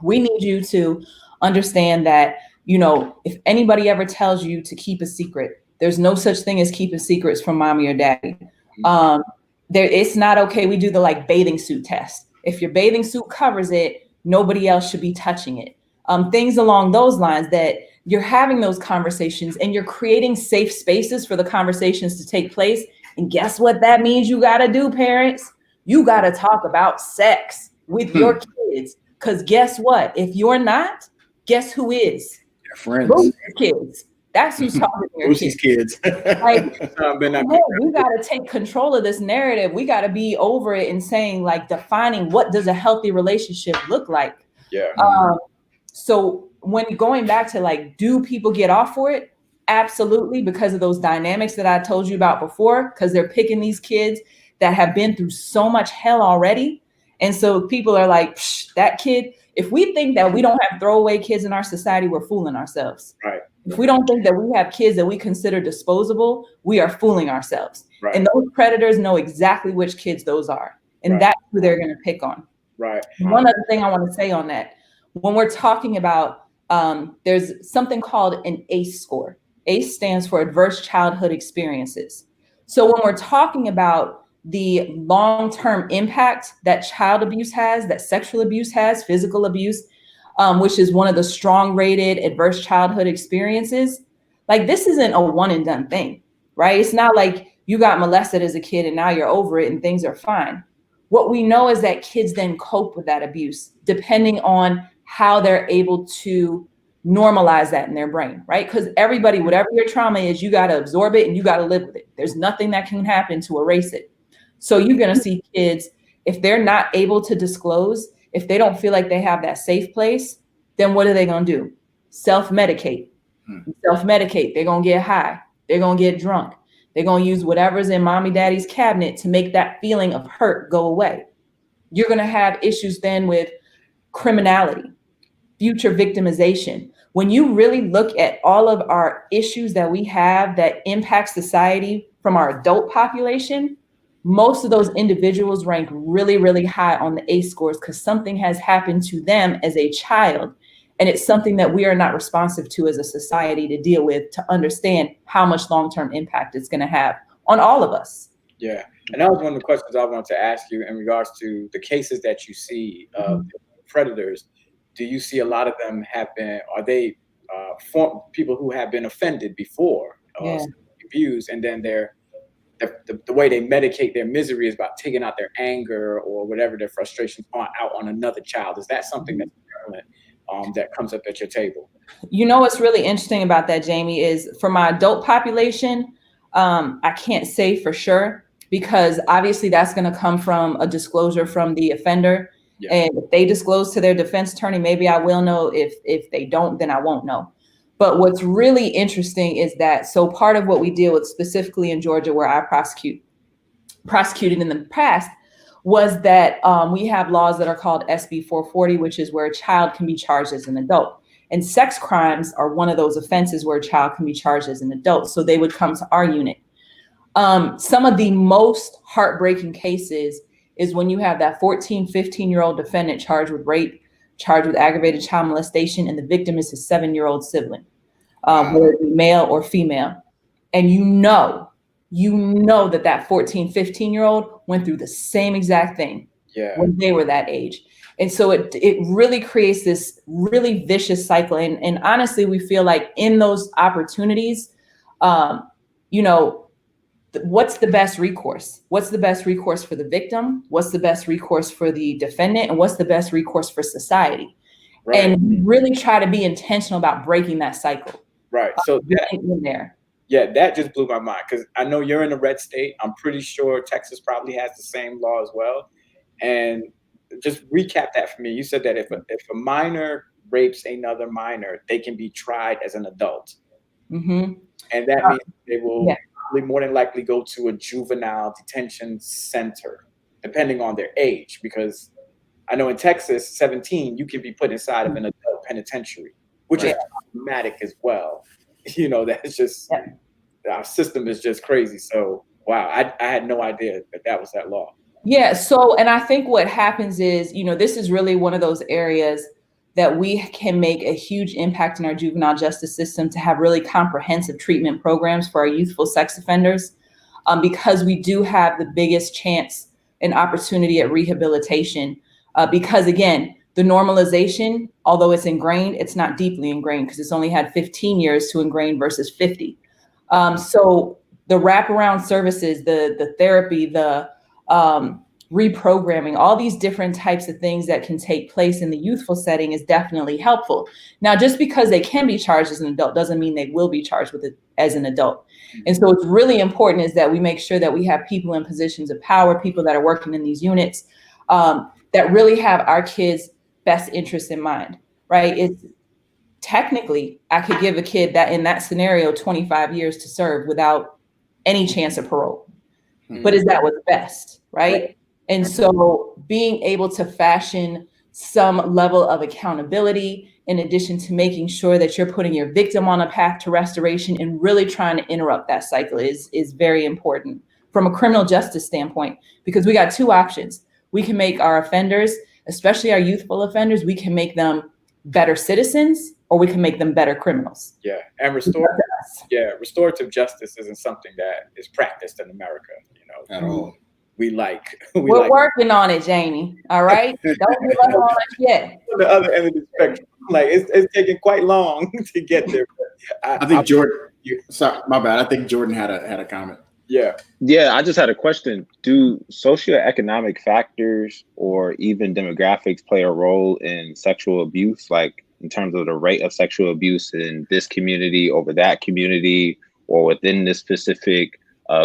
we need you to understand that, you know, if anybody ever tells you to keep a secret, there's no such thing as keeping secrets from mommy or daddy. It's not okay. We do the like bathing suit test. If your bathing suit covers it, nobody else should be touching it. Things along those lines, that you're having those conversations and you're creating safe spaces for the conversations to take place. And guess what that means you got to do, parents? You got to talk about sex with your kids. Because guess what? If you're not, guess who is? Your friends. Boosie's kids. That's who's talking to your kids. Like, we got to take control of this narrative. We got to be over it and saying, like, defining what does a healthy relationship look like? Yeah. So when going back to like, do people get off for it? Absolutely, because of those dynamics that I told you about before, because they're picking these kids that have been through so much hell already. And so people are like, that kid, if we think that we don't have throwaway kids in our society, we're fooling ourselves. Right. If we don't think that we have kids that we consider disposable, we are fooling ourselves. Right. And those predators know exactly which kids those are. And that's who they're going to pick on. Right. One other thing I want to say on that, when we're talking about, there's something called an ACE score. ACE stands for Adverse Childhood Experiences. So when we're talking about the long-term impact that child abuse has, that sexual abuse has, physical abuse, which is one of the strong rated adverse childhood experiences, like this isn't a one and done thing, right? It's not like you got molested as a kid and now you're over it and things are fine. What we know is that kids then cope with that abuse depending on how they're able to normalize that in their brain, right? Because everybody, whatever your trauma is, you got to absorb it and you got to live with it. There's nothing that can happen to erase it. So you're going to see kids, if they're not able to disclose, if they don't feel like they have that safe place, then what are they going to do? Self-medicate. Self-medicate. They're going to get high. They're going to get drunk. They're going to use whatever's in mommy daddy's cabinet to make that feeling of hurt go away. You're going to have issues then with criminality, future victimization. When you really look at all of our issues that we have that impact society from our adult population, most of those individuals rank really, really high on the ACE scores because something has happened to them as a child. And it's something that we are not responsive to as a society to deal with, to understand how much long-term impact it's going to have on all of us. Yeah. And that was one of the questions I wanted to ask you in regards to the cases that you see of predators. Do you see a lot of them are they people who have been offended before, abused, and then the way they medicate their misery is about taking out their anger or whatever their frustrations are out on another child? Is that something that's prevalent that comes up at your table? You know what's really interesting about that, Jamie, is for my adult population, I can't say for sure, because obviously that's going to come from a disclosure from the offender. Yeah. And if they disclose to their defense attorney, maybe I will know. If they don't, then I won't know. But what's really interesting is that, so part of what we deal with specifically in Georgia, where I prosecuted in the past, was that we have laws that are called SB 440, which is where a child can be charged as an adult. And sex crimes are one of those offenses where a child can be charged as an adult. So they would come to our unit. Some of the most heartbreaking cases is when you have that 14, 15-year-old defendant charged with rape, charged with aggravated child molestation, and the victim is his 7-year-old sibling, whether it be male or female. And you know that 14, 15-year-old went through the same exact thing when they were that age. And so it really creates this really vicious cycle. And honestly, we feel like in those opportunities, what's the best recourse? What's the best recourse for the victim? What's the best recourse for the defendant? And what's the best recourse for society? Right. And really try to be intentional about breaking that cycle. Right. So that just blew my mind, because I know you're in a red state. I'm pretty sure Texas probably has the same law as well. And just recap that for me. You said that if a minor rapes another minor, they can be tried as an adult. Mm-hmm. And that means they will more than likely go to a juvenile detention center, depending on their age. Because I know in Texas, 17, you can be put inside of an adult penitentiary, which is problematic as well. That's just, our system is just crazy. So, wow, I had no idea that was that law. Yeah. So, and I think what happens is, this is really one of those areas that we can make a huge impact in our juvenile justice system, to have really comprehensive treatment programs for our youthful sex offenders, because we do have the biggest chance and opportunity at rehabilitation. Because again, the normalization, although it's ingrained, it's not deeply ingrained, because it's only had 15 years to ingrain versus 50. So the wraparound services, the therapy, the reprogramming, all these different types of things that can take place in the youthful setting is definitely helpful. Now, just because they can be charged as an adult doesn't mean they will be charged with it as an adult. And so it's really important is that we make sure that we have people in positions of power, people that are working in these units, that really have our kids' best interests in mind, right? It's technically, I could give a kid that in that scenario 25 years to serve without any chance of parole. But is that what's best, right? And so being able to fashion some level of accountability, in addition to making sure that you're putting your victim on a path to restoration and really trying to interrupt that cycle is very important from a criminal justice standpoint, because we got two options. We can make our offenders, especially our youthful offenders, we can make them better citizens, or we can make them better criminals. Yeah, and restorative justice isn't something that is practiced in America, at all. We're working on it, Jamie. All right, don't give up on us yet. On the other end of the spectrum, it's taking quite long to get there. I think Jordan. Sorry, my bad. I think Jordan had a comment. Yeah. I just had a question. Do socioeconomic factors or even demographics play a role in sexual abuse, like in terms of the rate of sexual abuse in this community over that community, or within this specific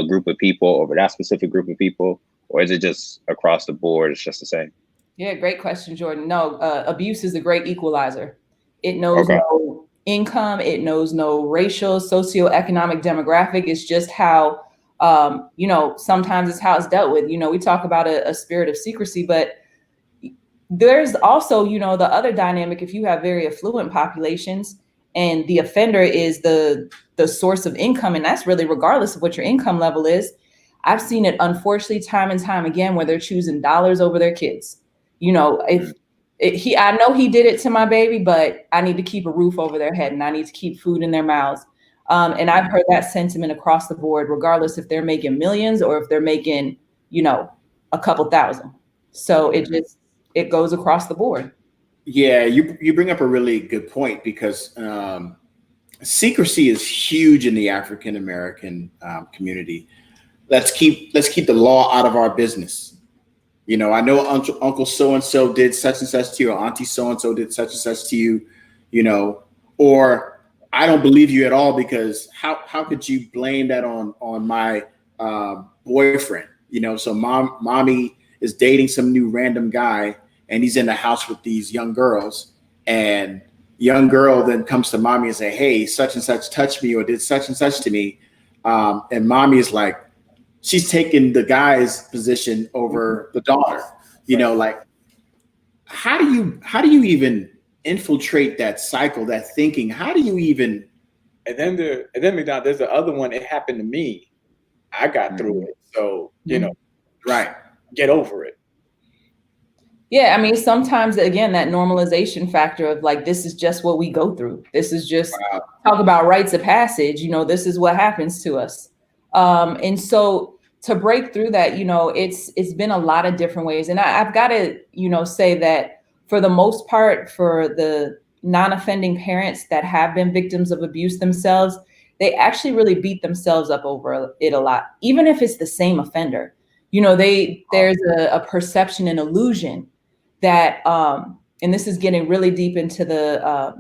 group of people over that specific group of people? Or is it just across the board, it's just the same? Yeah, great question, Jordan. No, abuse is a great equalizer. It knows no income. It knows no racial, socioeconomic demographic. It's just how, sometimes it's how it's dealt with. We talk about a spirit of secrecy, but there's also, the other dynamic. If you have very affluent populations and the offender is the source of income, and that's really regardless of what your income level is, I've seen it, unfortunately, time and time again, where they're choosing dollars over their kids. You know, I know he did it to my baby, but I need to keep a roof over their head and I need to keep food in their mouths. And I've heard that sentiment across the board, regardless if they're making millions or if they're making, you know, a couple thousand. So it goes across the board. Yeah, you bring up a really good point, because secrecy is huge in the African American community. Let's keep the law out of our business. You know, I know Uncle so and so did such and such to you, or Auntie so and so did such and such to you. You know, or I don't believe you at all, because how could you blame that on my boyfriend? You know, so mommy is dating some new random guy, and he's in the house with these young girls, and young girl then comes to mommy and say, hey, such and such touched me or did such and such to me. And mommy is like, she's taking the guy's position over the daughter. You know, like, how do you even infiltrate that cycle, that thinking? How do you even? And then there's the other one. It happened to me. I got through it. So, you know, right. Get over it. Yeah, I mean, sometimes, again, that normalization factor of like, this is just what we go through. This is just talk about rites of passage. You know, this is what happens to us. And so to break through that, you know, it's been a lot of different ways. And I've got to, you know, say that for the most part, for the non-offending parents that have been victims of abuse themselves, they actually really beat themselves up over it a lot, even if it's the same offender. You know, there's a perception and illusion that, and this is getting really deep into the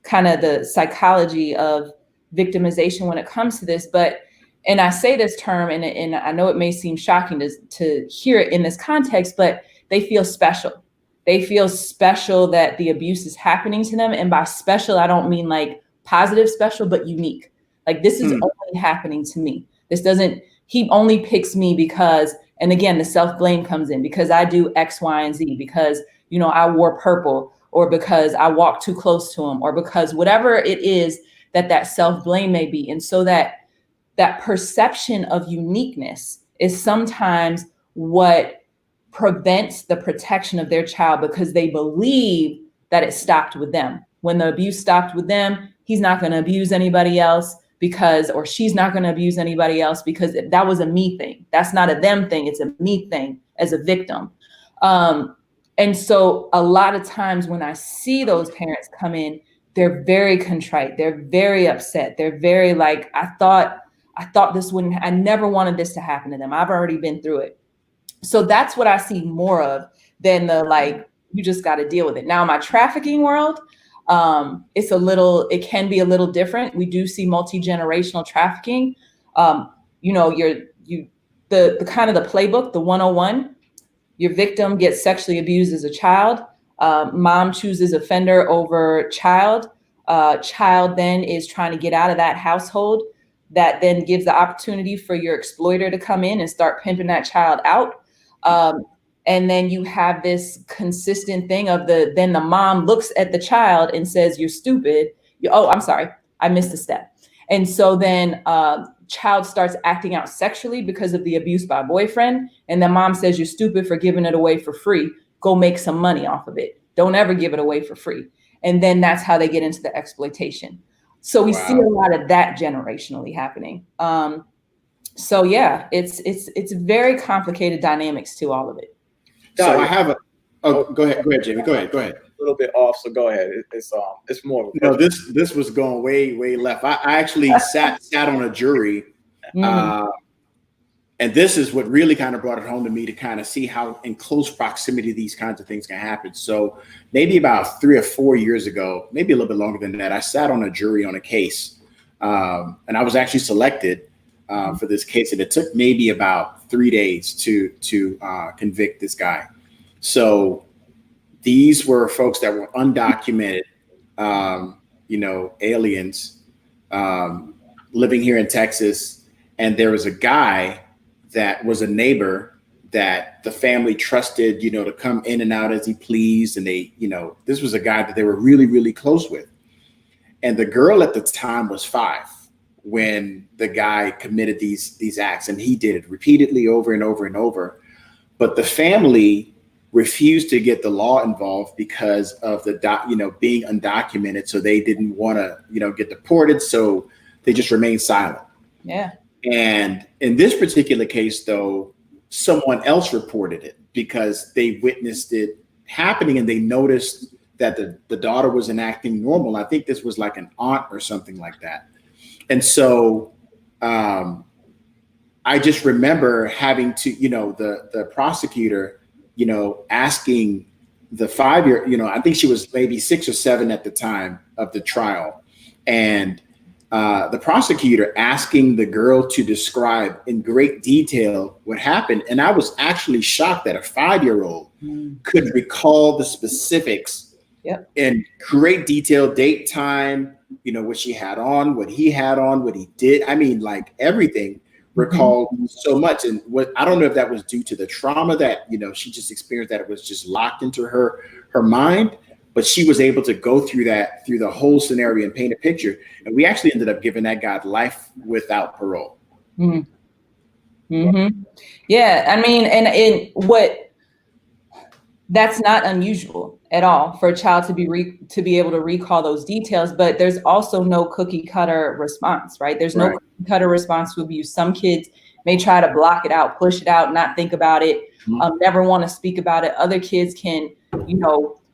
kind of the psychology of victimization when it comes to this. But, and I say this term, and I know it may seem shocking to hear it in this context, but they feel special. They feel special that the abuse is happening to them. And by special, I don't mean like positive special, but unique. Like, this is only happening to me. He only picks me because, and again, the self-blame comes in, because I do X, Y, and Z, because, you know, I wore purple, or because I walked too close to him, or because whatever it is that self-blame may be. And so that perception of uniqueness is sometimes what prevents the protection of their child, because they believe that it stopped with them. When the abuse stopped with them, he's not going to abuse anybody else, because, or she's not going to abuse anybody else, because that was a me thing. That's not a them thing. It's a me thing as a victim. And so a lot of times when I see those parents come in, they're very contrite. They're very upset. They're very like, I thought I never wanted this to happen to them. I've already been through it. So that's what I see more of than the, like, you just got to deal with it. Now, in my trafficking world, it can be a little different. We do see multi-generational trafficking. You know, the kind of the playbook, the 101, your victim gets sexually abused as a child. Mom chooses offender over child. Child then is trying to get out of that household. That then gives the opportunity for your exploiter to come in and start pimping that child out. And then you have this consistent thing of then the mom looks at the child and says, you're stupid. Oh, I'm sorry, I missed a step. And so then child starts acting out sexually because of the abuse by boyfriend. And then mom says, you're stupid for giving it away for free. Go make some money off of it. Don't ever give it away for free. And then that's how they get into the exploitation. So we see a lot of that generationally happening. So yeah, it's very complicated dynamics to all of it. So I have go ahead, Jamie. Go ahead. A little bit off, so go ahead. It's more. No, this was going way left. I actually sat on a jury, and this is what really kind of brought it home to me, to kind of see how in close proximity these kinds of things can happen. So maybe about 3 or 4 years ago, maybe a little bit longer than that, I sat on a jury on a case, and I was actually selected for this case, and it took maybe about 3 days to convict this guy. So these were folks that were undocumented, aliens living here in Texas, and there was a guy that was a neighbor that the family trusted, to come in and out as he pleased, and they, this was a guy that they were really, really close with, and the girl at the time was 5. when the guy committed these acts, and he did it repeatedly over and over and over. But the family refused to get the law involved because of the being undocumented. So they didn't want to get deported. So they just remained silent. Yeah. And in this particular case, though, someone else reported it because they witnessed it happening and they noticed that the daughter wasn't acting normal. I think this was like an aunt or something like that. And so I just remember having to, the prosecutor, asking the 5-year, I think she was maybe 6 or 7 at the time of the trial. And the prosecutor asking the girl to describe in great detail what happened. And I was actually shocked that a 5-year-old could recall the specifics in great detail, date, time, what she had on, what he had on, what he did. I mean, like everything recalled so much. And what, I don't know if that was due to the trauma that, she just experienced, that it was just locked into her mind, but she was able to go through the whole scenario and paint a picture. And we actually ended up giving that guy life without parole. Yeah. I mean, and that's not unusual at all for a child to be able to recall those details, but there's also no cookie cutter response, right? There's no cookie cutter response to abuse. Some kids may try to block it out, push it out, not think about it, never want to speak about it. Other kids can,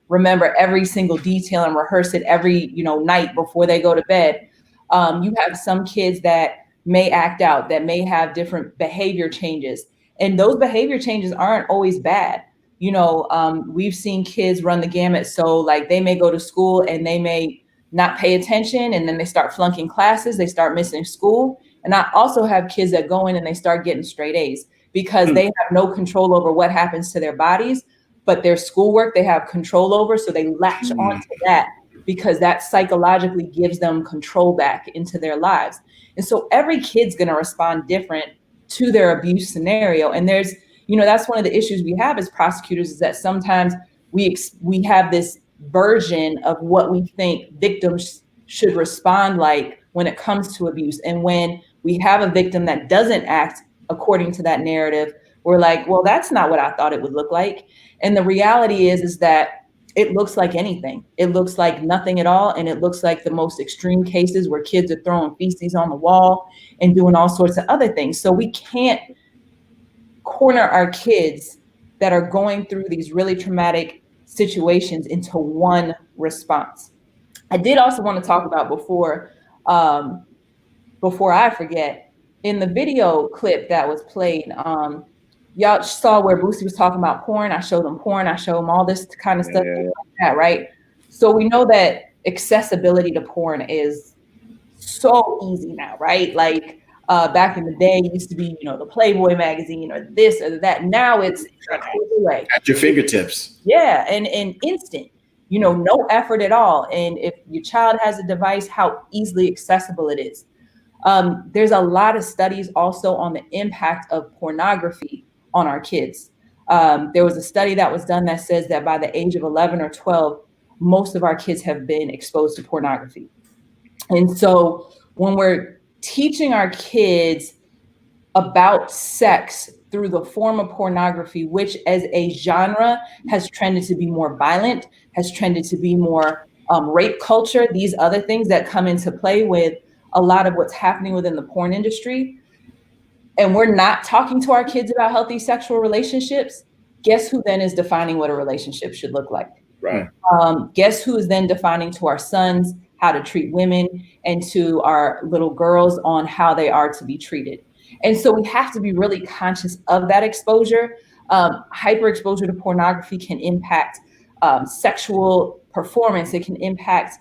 remember every single detail and rehearse it every, night before they go to bed. You have some kids that may act out, that may have different behavior changes, and those behavior changes aren't always bad. We've seen kids run the gamut. So like they may go to school and they may not pay attention, and then they start flunking classes, they start missing school. And I also have kids that go in and they start getting straight A's because they have no control over what happens to their bodies, but their schoolwork they have control over. So they latch onto that because that psychologically gives them control back into their lives. And so every kid's going to respond different to their abuse scenario. And there's, that's one of the issues we have as prosecutors, is that sometimes we have this version of what we think victims should respond like when it comes to abuse. And when we have a victim that doesn't act according to that narrative, we're like, well, that's not what I thought it would look like. And the reality is that it looks like anything. It looks like nothing at all. And it looks like the most extreme cases where kids are throwing feces on the wall and doing all sorts of other things. So we can't corner our kids that are going through these really traumatic situations into one response. I did also want to talk about before I forget, in the video clip that was played, y'all saw where Boosie was talking about porn. I showed them porn. I showed them all this kind of stuff like that, right? So we know that accessibility to porn is so easy now, right? Like back in the day, it used to be, the Playboy magazine or this or that. Now it's away at your fingertips. Yeah, and instant, no effort at all. And if your child has a device, how easily accessible it is. There's a lot of studies also on the impact of pornography on our kids. There was a study that was done that says that by the age of 11 or 12, most of our kids have been exposed to pornography. And so when we're teaching our kids about sex through the form of pornography, which as a genre has trended to be more violent, has trended to be more rape culture, these other things that come into play with a lot of what's happening within the porn industry, and we're not talking to our kids about healthy sexual relationships, guess who then is defining what a relationship should look like? Right. Guess who is then defining to our sons how to treat women, and to our little girls on how they are to be treated. And so we have to be really conscious of that exposure. Hyperexposure to pornography can impact sexual performance. It can impact,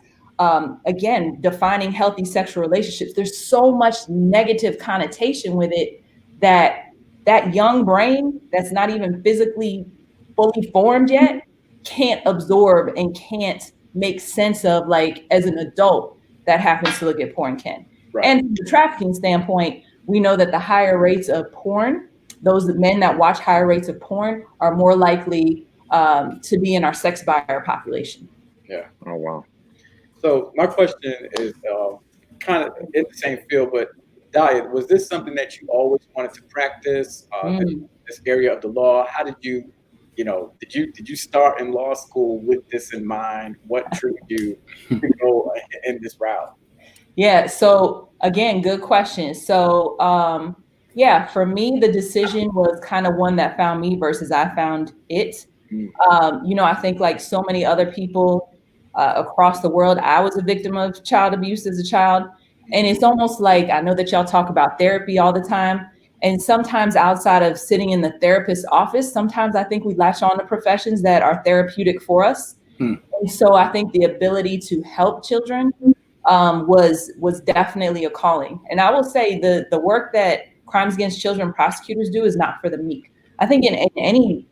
again, defining healthy sexual relationships. There's so much negative connotation with it that young brain that's not even physically fully formed yet can't absorb and can't make sense of, like, as an adult that happens to look at porn can. Right. And from the trafficking standpoint, we know that the higher rates of porn, those men that watch higher rates of porn are more likely to be in our sex buyer population. Yeah. Oh, wow. So my question is, kind of in the same field, but Dahlia, was this something that you always wanted to practice? This area of the law? How did you, did you start in law school with this in mind? What triggered you to go in this route? Yeah. So again, good question. So yeah, for me, the decision was kind of one that found me versus I found it. I think like so many other people across the world, I was a victim of child abuse as a child. And it's almost like, I know that y'all talk about therapy all the time. And sometimes outside of sitting in the therapist's office, sometimes I think we latch on to professions that are therapeutic for us. And so I think the ability to help children was definitely a calling. And I will say the work that crimes against children prosecutors do is not for the meek. I think in any,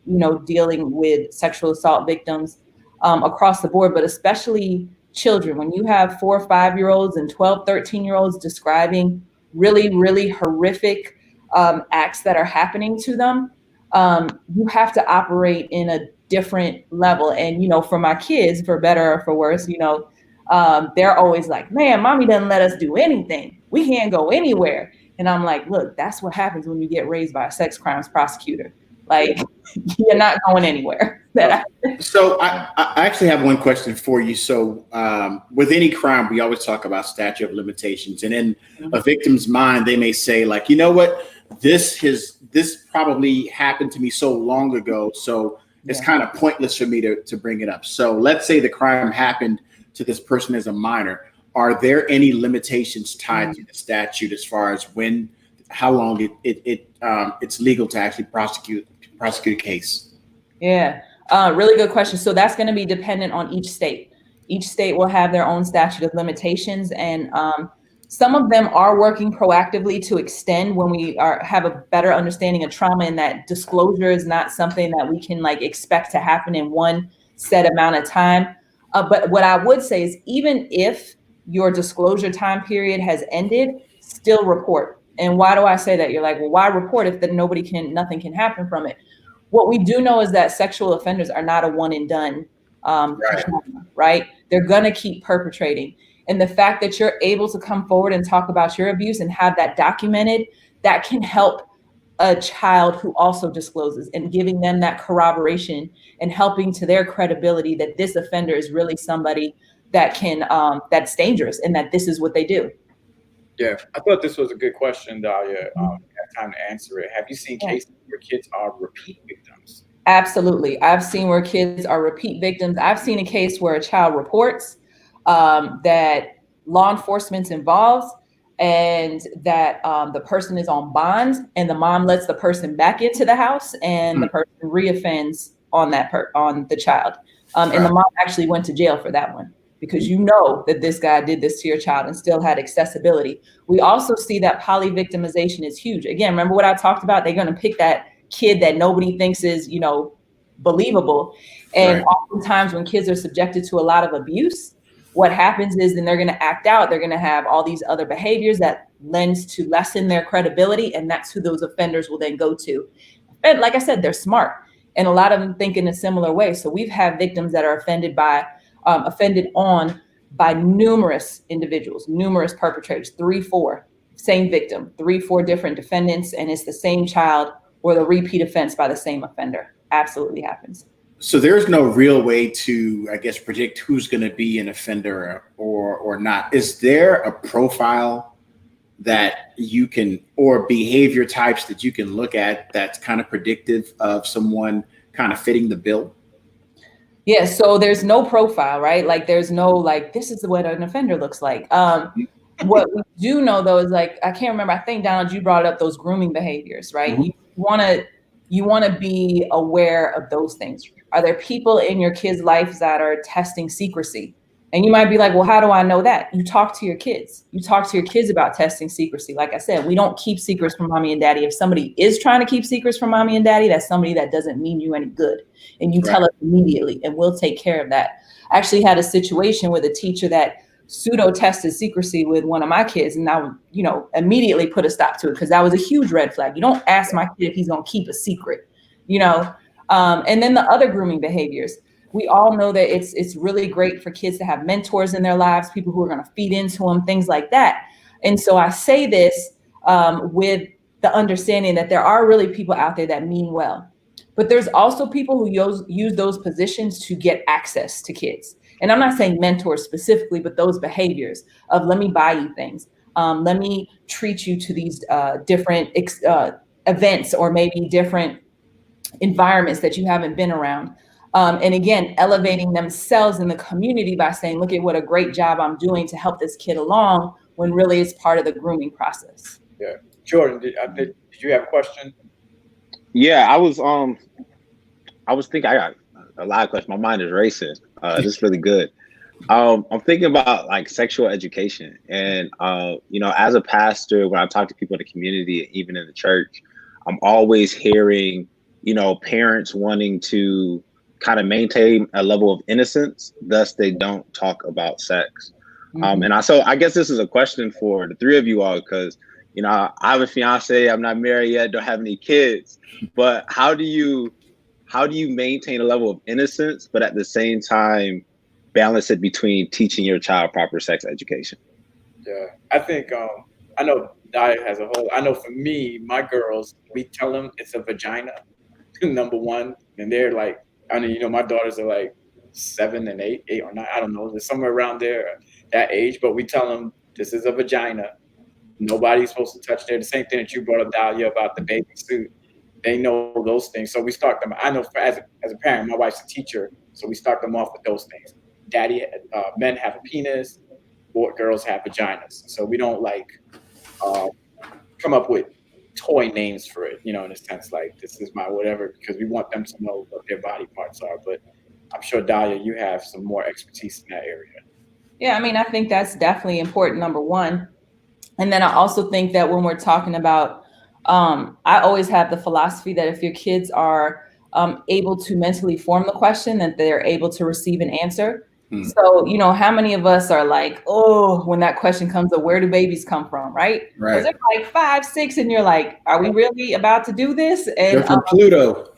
dealing with sexual assault victims across the board, but especially children, when you have 4 or 5-year-olds and 12, 13-year-olds describing really, really horrific acts that are happening to them, you have to operate in a different level. And, for my kids, for better or for worse, they're always like, man, mommy doesn't let us do anything. We can't go anywhere. And I'm like, look, that's what happens when you get raised by a sex crimes prosecutor. Like, you're not going anywhere. So I actually have one question for you. So with any crime, we always talk about statute of limitations. And in a victim's mind, they may say, like, you know what, this probably happened to me so long ago. So it's kind of pointless for me to bring it up. So let's say the crime happened to this person as a minor. Are there any limitations tied to the statute as far as how long it's legal to actually prosecute a case? Yeah, really good question. So that's going to be dependent on each state. Each state will have their own statute of limitations, and some of them are working proactively to extend when we have a better understanding of trauma, and that disclosure is not something that we can expect to happen in one set amount of time. But what I would say is, even if your disclosure time period has ended, still report. And why do I say that? You're like, well, why report if nothing can happen from it? What we do know is that sexual offenders are not a one and done, right? They're gonna keep perpetrating. And the fact that you're able to come forward and talk about your abuse and have that documented, that can help a child who also discloses, and giving them that corroboration and helping to their credibility that this offender is really somebody that that's dangerous and that this is what they do. Yeah, I thought this was a good question, Dalia. You have time to answer it. Have you seen cases where kids are repeat victims? Absolutely. I've seen where kids are repeat victims. I've seen a case where a child reports that law enforcement's involved, and that the person is on bond, and the mom lets the person back into the house, and the person reoffends on the child. And the mom actually went to jail for that one, because that this guy did this to your child and still had accessibility. We also see that poly-victimization is huge. Again, remember what I talked about? They're going to pick that kid that nobody thinks is, believable. And oftentimes when kids are subjected to a lot of abuse, what happens is then they're going to act out. They're going to have all these other behaviors that lends to lessen their credibility. And that's who those offenders will then go to. And like I said, they're smart. And a lot of them think in a similar way. So we've had victims that are offended on by numerous individuals, numerous perpetrators, 3, 4, same victim, 3, 4 different defendants, and it's the same child, or the repeat offense by the same offender. Absolutely happens. So there's no real way to, I guess, predict who's going to be an offender or not. Is there a profile that you can, or behavior types that you can look at that's kind of predictive of someone kind of fitting the bill? Yeah, so there's no profile, right? Like there's no this is what an offender looks like. What we do know though is I can't remember. I think Donald, you brought up those grooming behaviors, right? Mm-hmm. You want to be aware of those things. Are there people in your kids' lives that are testing secrecy? And you might be like, well, how do I know that? You talk to your kids. You talk to your kids about testing secrecy. Like I said, we don't keep secrets from mommy and daddy. If somebody is trying to keep secrets from mommy and daddy, that's somebody that doesn't mean you any good. And you tell us immediately, and we'll take care of that. I actually had a situation with a teacher that pseudo tested secrecy with one of my kids, and I, immediately put a stop to it, because that was a huge red flag. You don't ask my kid if he's going to keep a secret, and then the other grooming behaviors. We all know that it's really great for kids to have mentors in their lives, people who are going to feed into them, things like that. And so I say this with the understanding that there are really people out there that mean well, but there's also people who use those positions to get access to kids. And I'm not saying mentors specifically, but those behaviors of let me buy you things. Let me treat you to these different events or maybe different environments that you haven't been around. And again, elevating themselves in the community by saying, look at what a great job I'm doing to help this kid along, when really it's part of the grooming process. Yeah. Jordaan, did you have a question? Yeah, I was thinking, I got a lot of questions. My mind is racing. This is really good. I'm thinking about like sexual education, and you know, as a pastor, when I talk to people in the community, even in the church, I'm always hearing, you know, parents wanting to kind of maintain a level of innocence, thus they don't talk about sex. And so I guess this is a question for the three of you all, because, you know, I have a fiance, I'm not married yet, don't have any kids, but how do you maintain a level of innocence, but at the same time balance it between teaching your child proper sex education? Yeah, I think I know Dahlia has a whole. I know for me, my girls, we tell them it's a vagina, number one, and they're like, I mean, you know, my daughters are like 7 and 8 or 9. I don't know, they're somewhere around there, that age. But we tell them this is a vagina. Nobody's supposed to touch there. The same thing that you brought up, Dahlia, about the baby suit. They know those things, so we start them. I know as a parent, my wife's a teacher, so we start them off with those things. Men have a penis, girls have vaginas. So we don't like come up with toy names for it, you know, in a sense, like this is my whatever, because we want them to know what their body parts are. But I'm sure, Dahlia, you have some more expertise in that area. Yeah, I mean, I think that's definitely important, number one. And then I also think that when we're talking about, I always have the philosophy that if your kids are able to mentally form the question, that they're able to receive an answer. So, you know, how many of us are like, oh, when that question comes up, where do babies come from, right? Because they're like 5, 6, and you're like, are we really about to do this? And they're from Pluto.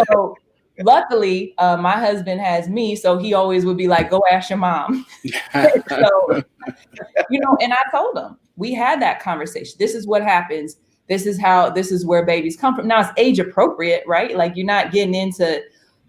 So luckily, my husband has me, so he always would be like, go ask your mom. So, you know, and I told him, we had that conversation. This is what happens. This is where babies come from. Now it's age appropriate, right? Like you're not getting into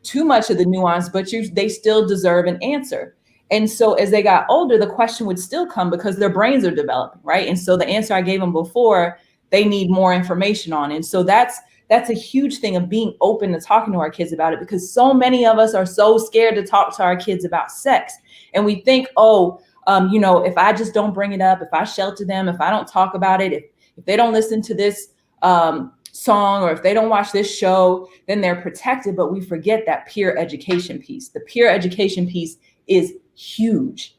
too much of the nuance, but they still deserve an answer. And so as they got older, the question would still come because their brains are developing, right? And so the answer I gave them before, they need more information on. And so that's a huge thing of being open to talking to our kids about it, because so many of us are so scared to talk to our kids about sex. And we think, you know, if I just don't bring it up, if I shelter them, if I don't talk about it, if they don't listen to this song, or if they don't watch this show, then they're protected. But we forget that peer education piece. The peer education piece is huge.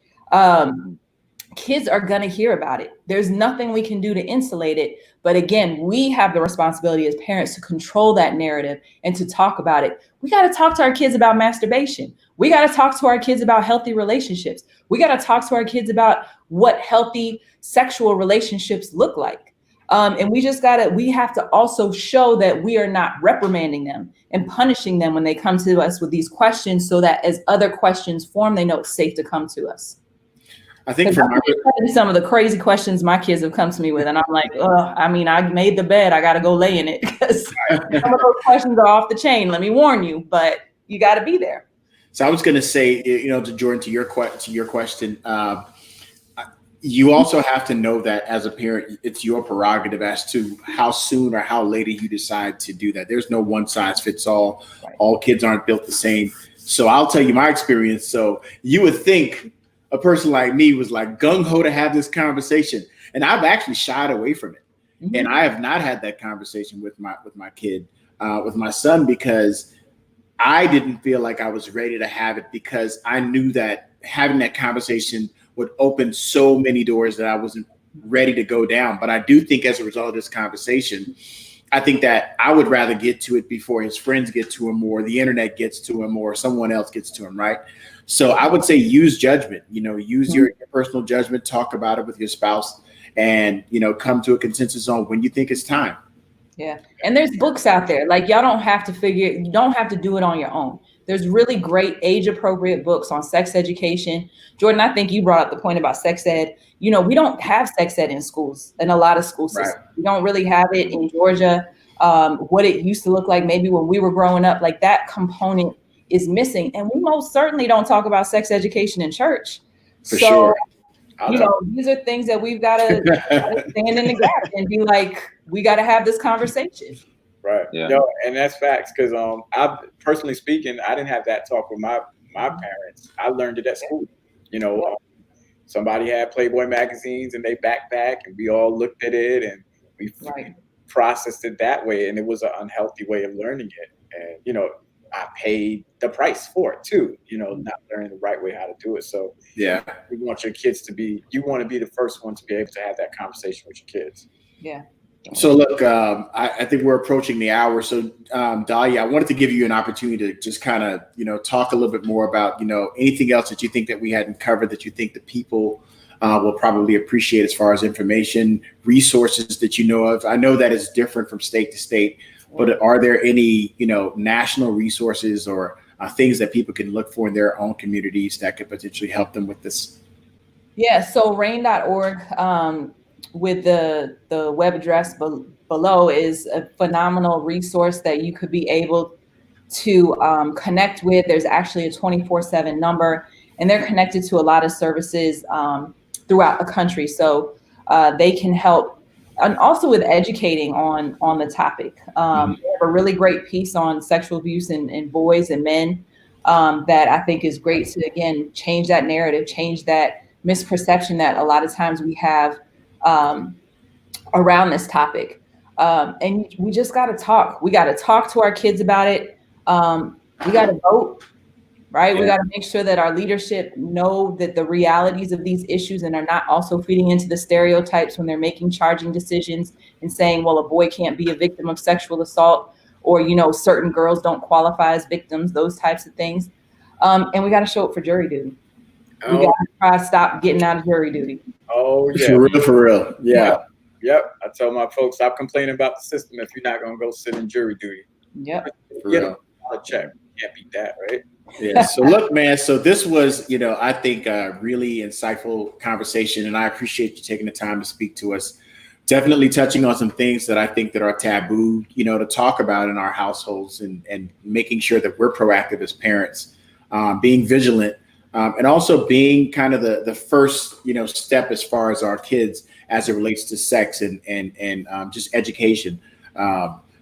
Kids are going to hear about it. There's nothing we can do to insulate it. But again, we have the responsibility as parents to control that narrative and to talk about it. We got to talk to our kids about masturbation. We got to talk to our kids about healthy relationships. We got to talk to our kids about what healthy sexual relationships look like. And we have to also show that we are not reprimanding them and punishing them when they come to us with these questions, so that as other questions form, they know it's safe to come to us. I think some of the crazy questions my kids have come to me with, and I'm like, I mean, I made the bed, I got to go lay in it, because some of those questions are off the chain. Let me warn you, but you got to be there. So I was going to say, you know, to Jordaan, to your question, you also have to know that as a parent, it's your prerogative as to how soon or how later you decide to do that. There's no one size fits all. Right. All kids aren't built the same. So I'll tell you my experience. So you would think a person like me was like gung-ho to have this conversation, and I've actually shied away from it. Mm-hmm. And I have not had that conversation with my kid, with my son, because I didn't feel like I was ready to have it, because I knew that having that conversation would open so many doors that I wasn't ready to go down. But I do think as a result of this conversation, I think that I would rather get to it before his friends get to him, or the internet gets to him, or someone else gets to him, right? So I would say use judgment, you know, use your personal judgment, talk about it with your spouse, and, you know, come to a consensus on when you think it's time. Yeah. And there's books out there. Like you don't have to do it on your own. There's really great age appropriate books on sex education. Jordaan, I think you brought up the point about sex ed. You know, we don't have sex ed in schools, in a lot of school systems. Right. We don't really have it in Georgia. What it used to look like maybe when we were growing up, like that component is missing. And we most certainly don't talk about sex education in church. For sure. You know, these are things that we've got to stand in the gap and be like, we got to have this conversation. Right. Yeah. No, and that's facts. Because I personally speaking, I didn't have that talk with my parents. I learned it at school. You know, somebody had Playboy magazines in their backpack, and we all looked at it, and we processed it that way. And it was an unhealthy way of learning it. And you know, I paid the price for it too, you know, not learning the right way how to do it. So yeah, we want your kids to be, you want to be the first one to be able to have that conversation with your kids. Yeah. So look, I think we're approaching the hour. So Dahlia, I wanted to give you an opportunity to just kind of, you know, talk a little bit more about, you know, anything else that you think that we hadn't covered that you think the people will probably appreciate as far as information, resources that you know of. I know that is different from state to state. But are there any, you know, national resources or things that people can look for in their own communities that could potentially help them with this? Yeah, so rain.org with the web address below is a phenomenal resource that you could be able to connect with. There's actually a 24/7 number, and they're connected to a lot of services throughout the country. So they can help. And also with educating on the topic. They have a really great piece on sexual abuse in boys and men that I think is great to, again, change that narrative, change that misperception that a lot of times we have around this topic. And we just got to talk. We got to talk to our kids about it. We got to vote. Right. Yeah. We got to make sure that our leadership know that the realities of these issues and are not also feeding into the stereotypes when they're making charging decisions and saying, well, a boy can't be a victim of sexual assault, or, you know, certain girls don't qualify as victims, those types of things. And we got to show up for jury duty. We got to try to stop getting out of jury duty. Oh, yeah. For real. Yeah. Yep. I tell my folks, stop complaining about the system if you're not going to go sit in jury duty. Yep. Get a check. You can't beat that, right? Yeah. So look, man, so this was, you know, I think a really insightful conversation, and I appreciate you taking the time to speak to us. Definitely touching on some things that I think that are taboo, you know, to talk about in our households, and making sure that we're proactive as parents, being vigilant, and also being kind of the first, you know, step as far as our kids as it relates to sex and just education.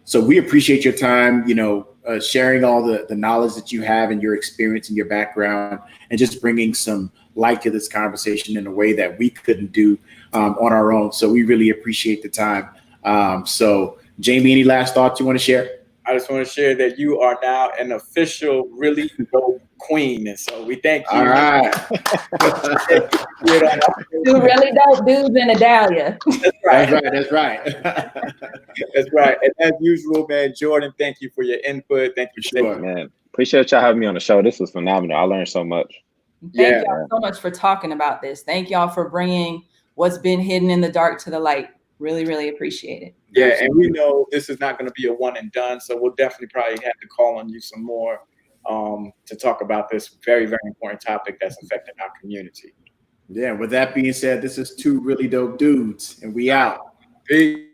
So we appreciate your time, you know, sharing all the knowledge that you have and your experience and your background, and just bringing some light to this conversation in a way that we couldn't do on our own. So we really appreciate the time. So Jamie, any last thoughts you want to share? I just want to share that you are now an official really dope queen. And so we thank you. All right. Two really dope dudes in a Dahlia. That's right. That's right. And as usual, man, Jordaan, thank you for your input. Thank you. Sure, man. Appreciate y'all having me on the show. This was phenomenal. I learned so much. Thank y'all so much for talking about this. Thank y'all for bringing what's been hidden in the dark to the light. Really, really appreciate it. Yeah, and we know this is not going to be a one and done, so we'll definitely probably have to call on you some more to talk about this very, very important topic that's affecting our community. Yeah, with that being said, this is Two Really Dope Dudes, and we out. Peace.